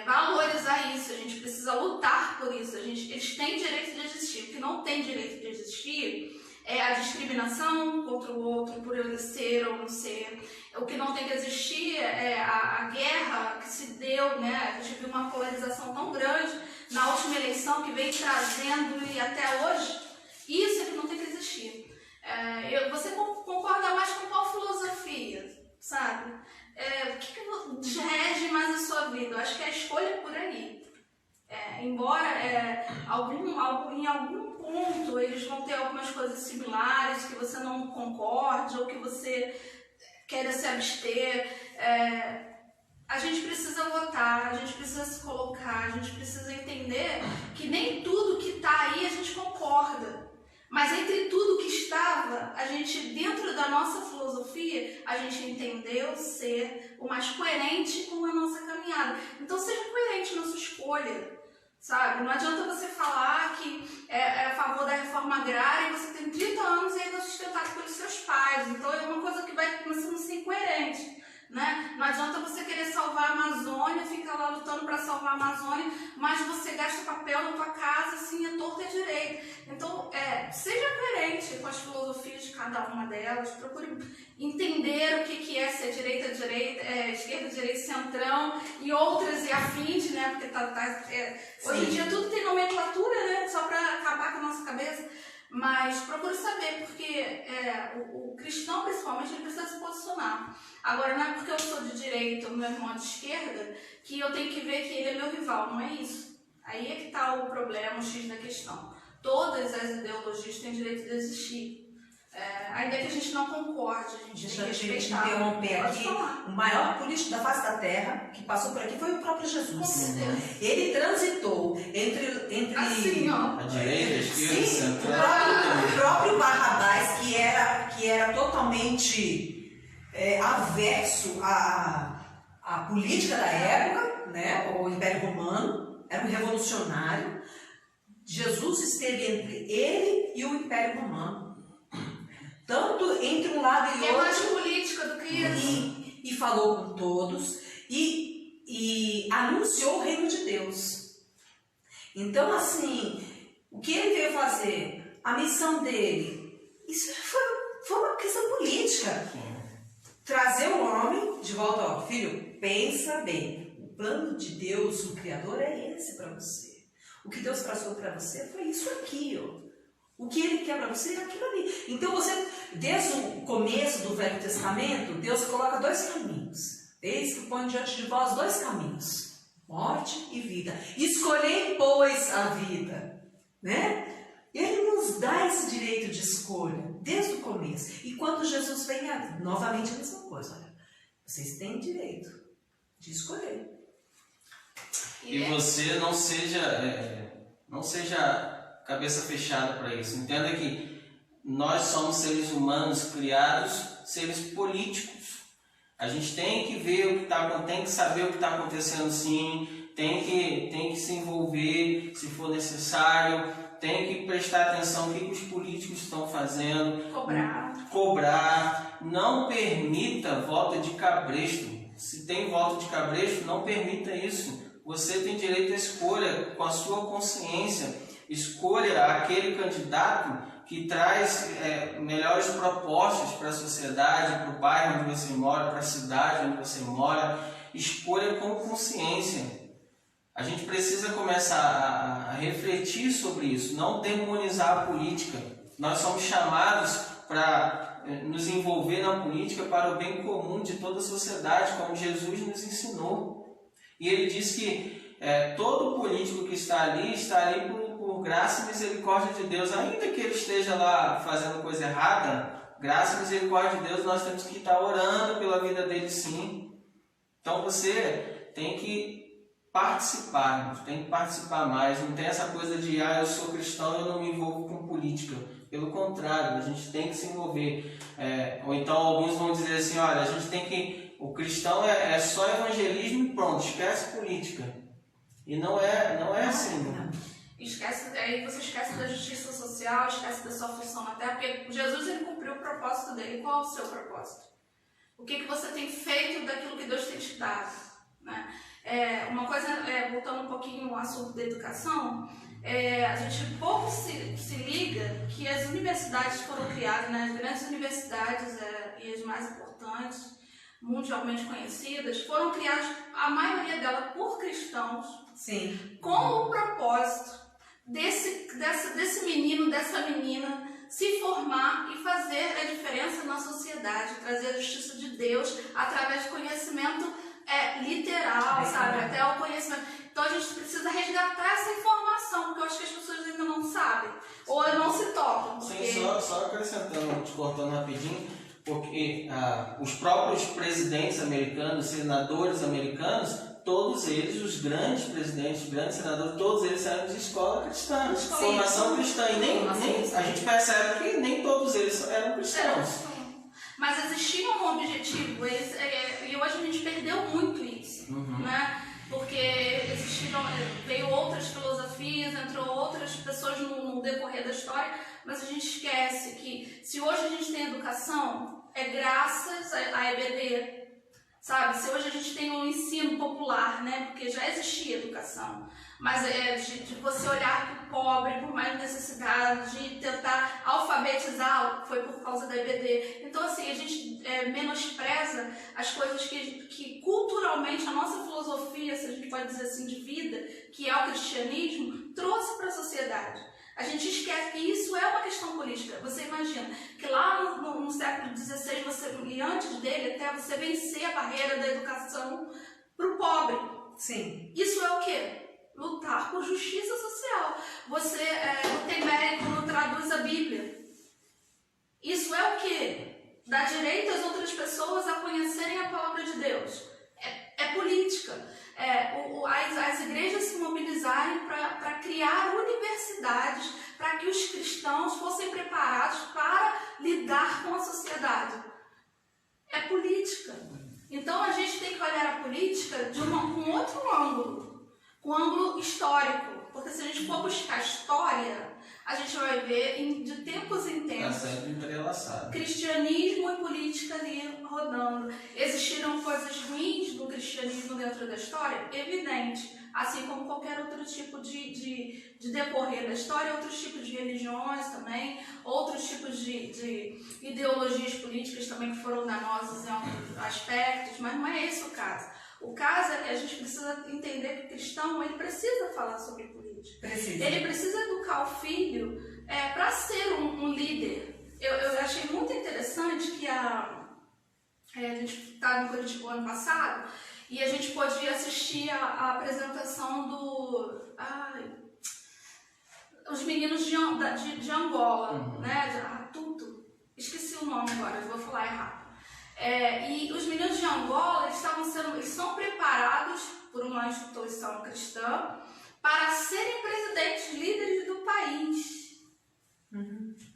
valorizar isso, a gente precisa lutar por isso. Eles têm direito de existir. O que não tem direito de existir é a discriminação contra o outro por ele ser ou não ser. O que não tem que existir é a guerra que se deu, né? A gente viu uma polarização tão grande na última eleição que vem trazendo e até hoje. Isso é que não tem que existir. Você concorda mais com qual filosofia, sabe? O que rege mais a sua vida? Eu acho que a escolha é por aí. Embora em algum ponto eles vão ter algumas coisas similares que você não concorde ou que você queira se abster, a gente precisa votar, a gente precisa se colocar, a gente precisa entender que nem tudo que está aí a gente concorda. Mas entre tudo que estava, a gente, dentro da nossa filosofia, a gente entendeu ser o mais coerente com a nossa caminhada. Então seja coerente na sua escolha, sabe? Não adianta você falar que é a favor da reforma agrária e você tem 30 anos e ainda é sustentado pelos seus pais. Então é uma coisa que vai começando a ser incoerente. Né? Não adianta você querer salvar a Amazônia, ficar lá lutando para salvar a Amazônia, mas você gasta papel na tua casa, assim, é torto e é direito. Então, seja coerente com as filosofias de cada uma delas, procure entender o que é ser direita, esquerda, direita, centrão e outras e afins, né? Porque hoje em dia tudo tem nomenclatura, né? Só para acabar com a nossa cabeça. Mas procure saber, porque o cristão, principalmente, ele precisa se posicionar. Agora, não é porque eu sou de direita ou meu irmão é de esquerda que eu tenho que ver que ele é meu rival, não é isso. Aí é que está o problema, o X da questão. Todas as ideologias têm direito de existir. Ainda que a gente não concorde, a gente tem que respeitar. Deixa eu interromper aqui. O maior político da face da terra que passou por aqui foi o próprio Jesus. Com certeza. Ele transitou entre assim, ó. A direita, a esquerda, sim, central. o próprio Barrabás, que era totalmente averso à política da época, né? O Império Romano, era um revolucionário. Jesus esteve entre ele e o Império Romano. Tanto entre um lado e outro. É mais política do que isso. E falou com todos e anunciou o reino de Deus. Então, assim, o que ele veio fazer? A missão dele, isso foi uma questão política. Trazer o homem de volta, filho, pensa bem. plano de Deus, o Criador, é esse para você. O que Deus traçou para você foi isso aqui, ó. O que Ele quer para você é aquilo ali. Então você, desde o começo do Velho Testamento, Deus coloca dois caminhos. Eis que põe diante de vós dois caminhos, morte e vida. Escolhei, pois, a vida, né? Ele nos dá esse direito de escolha, desde o começo. E quando Jesus vem, novamente a mesma coisa. Olha, vocês têm direito de escolher. E você não seja cabeça fechada para isso. Entenda que nós somos seres humanos criados, seres políticos. A gente tem que ver tem que saber o que está acontecendo, sim. Tem que se envolver, se for necessário. Tem que prestar atenção no que os políticos estão fazendo. Cobrar. Não permita voto de cabresto. Se tem voto de cabresto, não permita isso. Você tem direito à escolha com a sua consciência. Escolha aquele candidato que traz melhores propostas para a sociedade, para o bairro onde você mora, para a cidade onde você mora. Escolha com consciência. A gente precisa começar a refletir sobre isso, não demonizar a política. Nós somos chamados para nos envolver na política para o bem comum de toda a sociedade, como Jesus nos ensinou. E ele diz que todo político que está ali por graça e misericórdia de Deus, ainda que ele esteja lá fazendo coisa errada, graça e misericórdia de Deus, nós temos que estar orando pela vida dele, sim. Então você tem que participar, tem que participar mais. Não tem essa coisa de eu sou cristão e eu não me envolvo com política. Pelo contrário, a gente tem que se envolver. Ou então alguns vão dizer assim, olha, a gente tem que... O cristão é só evangelismo e pronto, esquece política. E não é assim. Aí você esquece da justiça social, esquece da sua função na terra, porque Jesus ele cumpriu o propósito dele. Qual é o seu propósito? O que você tem feito daquilo que Deus tem te dado? Né? Uma coisa, voltando um pouquinho ao assunto da educação, a gente pouco se liga que as universidades foram criadas, né? As grandes universidades e as mais importantes, mundialmente conhecidas, foram criadas, a maioria delas, por cristãos. Sim. Com o propósito desse menino, dessa menina se formar e fazer a diferença na sociedade, trazer a justiça de Deus através de conhecimento literal, sabe? Até o conhecimento. Então a gente precisa resgatar essa informação, porque eu acho que as pessoas ainda não sabem, ou não se tocam. Porque... Sim, só acrescentando, te cortando rapidinho, porque os próprios presidentes americanos, senadores americanos, todos eles, os grandes presidentes, os grandes senadores, todos eles saíram de escola cristã, formação cristã. E nem a gente percebe que nem todos eles eram cristãos. Mas existia um objetivo, e hoje a gente perdeu muito isso, né? Porque veio outras filosofias, entrou outras pessoas no decorrer da história, mas a gente esquece que se hoje a gente tem educação, é graças à EBD. Sabe, se hoje a gente tem um ensino popular, né, porque já existia educação, mas de você olhar para o pobre, por mais necessidade, de tentar alfabetizá-lo, foi por causa da EBD. Então, assim, a gente menospreza as coisas que culturalmente a nossa filosofia, se a gente pode dizer assim, de vida, que é o cristianismo, trouxe para a sociedade. A gente esquece que isso é uma questão política. Você imagina que lá no século XVI, e antes dele até, você vencer a barreira da educação para o pobre. Sim. Isso é o quê? Lutar por justiça social. Você não tem mérito, não traduz a Bíblia. Isso é o quê? Dar direito às outras pessoas a conhecerem a palavra de Deus. É política. As igrejas se mobilizarem para criar universidades para que os cristãos fossem preparados para lidar com a sociedade. É política. Então a gente tem que olhar a política com outro ângulo, com um ângulo histórico. Porque se a gente for buscar história, a gente vai ver de tempos em tempos sempre entrelaçado. Cristianismo e política ali rodando. Existiram coisas ruins do cristianismo dentro da história? Evidente. Assim como qualquer outro tipo de decorrer da história, outros tipos de religiões também, outros tipos de ideologias políticas também que foram danosas em alguns aspectos, mas não é esse o caso. O caso é que a gente precisa entender que o cristão, ele precisa falar sobre política. Ele precisa educar o filho para ser um líder. Eu achei muito interessante que a gente estava em Curitiba ano passado e a gente pôde assistir a apresentação os meninos de Angola, né? Esqueci o nome agora, eu vou falar errado. E os meninos de Angola, eles são preparados por uma instituição cristã para serem presidentes, líderes do país.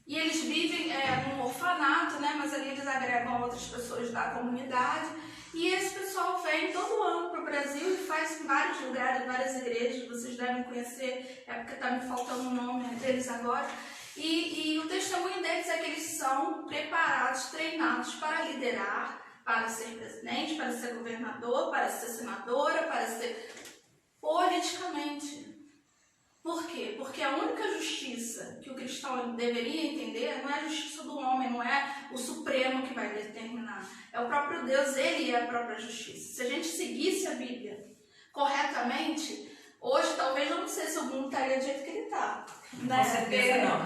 E eles vivem num orfanato, né? Mas ali eles agregam outras pessoas da comunidade. E esse pessoal vem todo ano para o Brasil e faz em vários lugares, várias igrejas. Vocês devem conhecer, porque está me faltando o nome deles agora. E o testemunho deles é que eles são preparados, treinados para liderar, para ser presidente, para ser governador, para ser senadora, para ser politicamente. Por quê? Porque a única justiça que o cristão deveria entender não é a justiça do homem, não é o Supremo que vai determinar. É o próprio Deus, ele é a própria justiça. Se a gente seguisse a Bíblia corretamente, hoje talvez eu não sei se o mundo estaria do jeito que ele está. Com certeza não.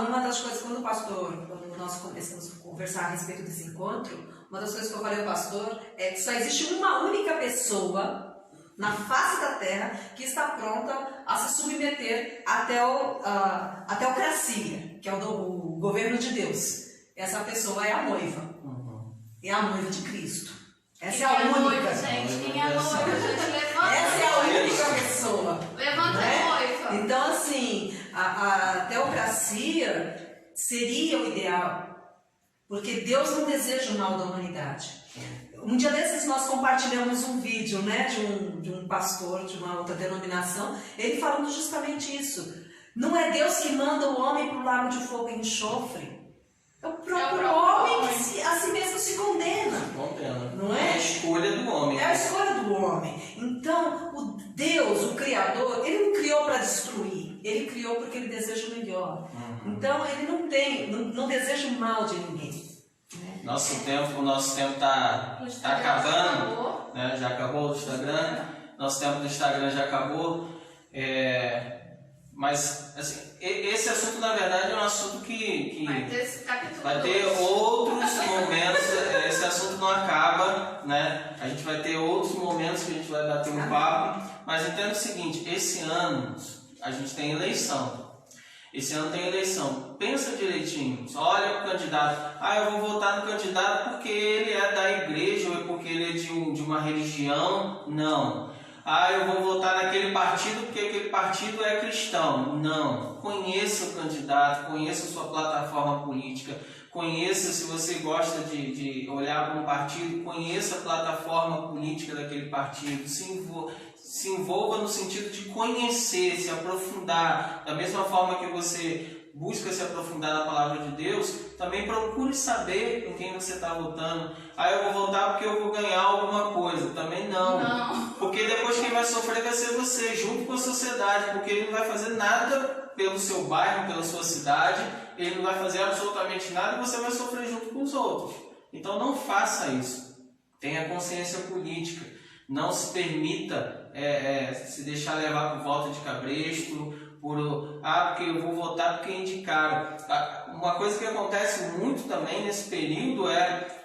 Uma das coisas, quando nós começamos a conversar a respeito desse encontro, uma das coisas que eu falei ao pastor é que só existe uma única pessoa na face da terra que está pronta a se submeter à teocracia, que é o governo de Deus. Essa pessoa é a noiva. É a noiva de Cristo. Essa é a única. Noiva, gente. Quem é noiva, gente? Levanta. Essa é a única pessoa. Levanta a noiva. Então, assim, a teocracia seria o ideal, porque Deus não deseja o mal da humanidade. Um dia desses nós compartilhamos um vídeo, né, de um pastor de uma outra denominação, ele falando justamente isso. Não é Deus que manda o homem para o lago de fogo e enxofre. É o próprio homem que a si mesmo se condena. Não é? É a escolha do homem. É a escolha do homem. Então, o Deus, o Criador, ele não criou para destruir. Ele criou porque ele deseja o melhor. Então, ele não deseja o mal de ninguém. O nosso tempo está acabando, né? Já acabou o Instagram, nosso tempo do Instagram já acabou, mas assim, esse assunto na verdade é um assunto que vai ter outros momentos, esse assunto não acaba, né? A gente vai ter outros momentos que a gente vai bater um papo, mas entenda o seguinte, esse ano a gente tem eleição. Esse ano tem eleição. Pensa direitinho. Olha o candidato. Eu vou votar no candidato porque ele é da igreja ou é porque ele é de uma religião. Não. Eu vou votar naquele partido porque aquele partido é cristão. Não. Conheça o candidato, conheça a sua plataforma política, conheça, se você gosta de olhar para um partido, conheça a plataforma política daquele partido, se envolva no sentido de conhecer, se aprofundar. Da mesma forma que você busca se aprofundar na palavra de Deus, também procure saber em quem você está votando. Eu vou votar porque eu vou ganhar alguma coisa. Também não. Porque depois quem vai sofrer vai ser você, junto com a sociedade, porque ele não vai fazer nada pelo seu bairro, pela sua cidade, ele não vai fazer absolutamente nada e você vai sofrer junto com os outros. Então não faça isso. Tenha consciência política. Não se permita se deixar levar por volta de cabresto, porque eu vou votar porque indicaram. Uma coisa que acontece muito também nesse período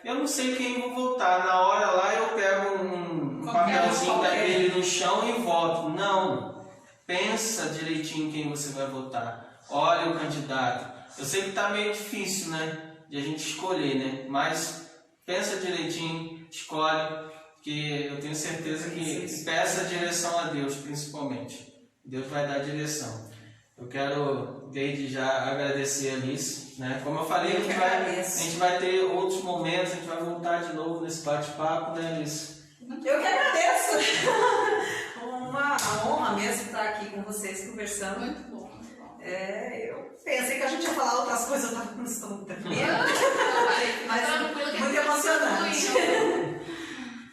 eu não sei quem eu vou votar, na hora lá eu pego um papelzinho daquele no chão e voto. Não, pensa direitinho quem você vai votar, olha o candidato. Eu sei que está meio difícil, né, de a gente escolher, né, mas pensa direitinho, escolhe, que eu tenho certeza que peça a direção a Deus, principalmente. Deus vai dar direção. Eu quero, desde já, agradecer a Alice, né? Como eu falei, a gente vai ter outros momentos, a gente vai voltar de novo nesse bate-papo, né, Alice? Eu que agradeço! Uma honra mesmo estar aqui com vocês conversando. Muito bom, muito bom. Eu pensei que a gente ia falar outras coisas, eu estava com o estômago tremendo. Mas muito emocionante.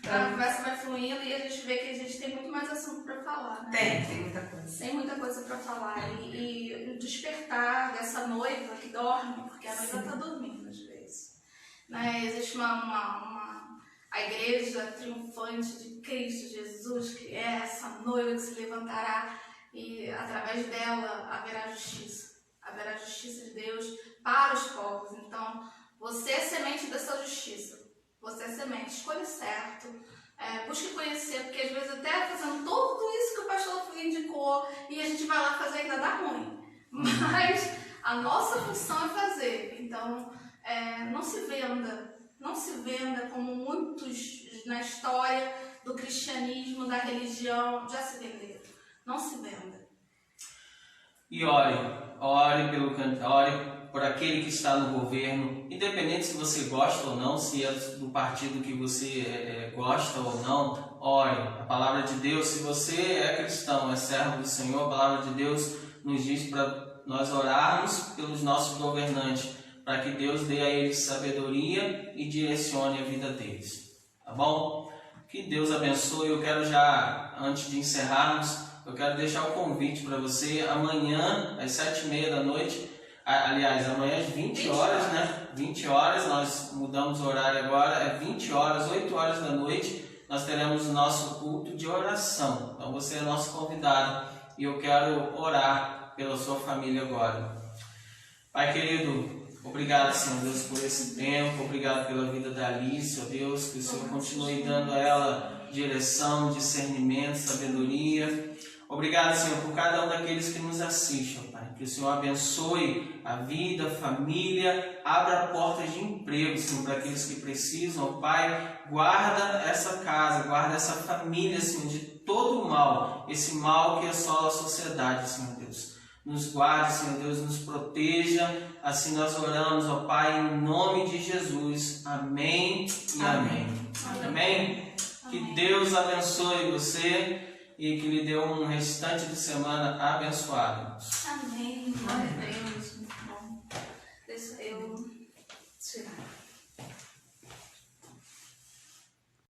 A conversa vai fluindo e a gente vê que a gente tem muito mais assunto para falar, né? Tem muita coisa. Tem muita coisa para falar. E o despertar dessa noiva que dorme, porque a noiva está dormindo às vezes. Né? Existe a igreja triunfante de Cristo Jesus, que é essa noiva que se levantará e através dela haverá justiça de Deus para os povos. Então, você é semente dessa justiça, você é semente, escolha certo, busque conhecer, porque às vezes até fazendo tudo isso que o pastor indicou e a gente vai lá fazer ainda dá ruim, mas a nossa função é fazer. Então, não se venda como muitos na história do cristianismo, da religião já se venderam. Não se venda. E ore por aquele que está no governo, independente se você gosta ou não, se é do partido que você gosta ou não, ore. A palavra de Deus, se você é cristão, é servo do Senhor, a palavra de Deus nos diz para nós orarmos pelos nossos governantes, para que Deus dê a eles sabedoria e direcione a vida deles. Tá bom? Que Deus abençoe. Eu quero já, antes de encerrarmos, eu quero deixar o convite para você. Amanhã, às 7h30 da noite, aliás, amanhã às 20 horas, né? 20 horas, nós mudamos o horário agora, é 20 horas, 8 horas da noite, nós teremos o nosso culto de oração. Então você é nosso convidado e eu quero orar pela sua família agora. Pai querido, obrigado, Senhor Deus, por esse tempo, obrigado pela vida da Alice, ó Deus, que o Senhor continue dando a ela direção, discernimento, sabedoria. Obrigado, Senhor, por cada um daqueles que nos assistem, Pai. Que o Senhor abençoe a vida, a família, abra portas de emprego, Senhor, para aqueles que precisam, Pai. Guarda essa casa, guarda essa família, Senhor, de todo o mal, esse mal que assola a sociedade, Senhor Deus. Nos guarde, Senhor Deus, nos proteja. Assim nós oramos, ó Pai, em nome de Jesus. Amém e amém. Amém? Que Deus abençoe você e que lhe dê um restante de semana abençoado. Amém. Glória a Deus. Muito bom. Deixa eu tirar.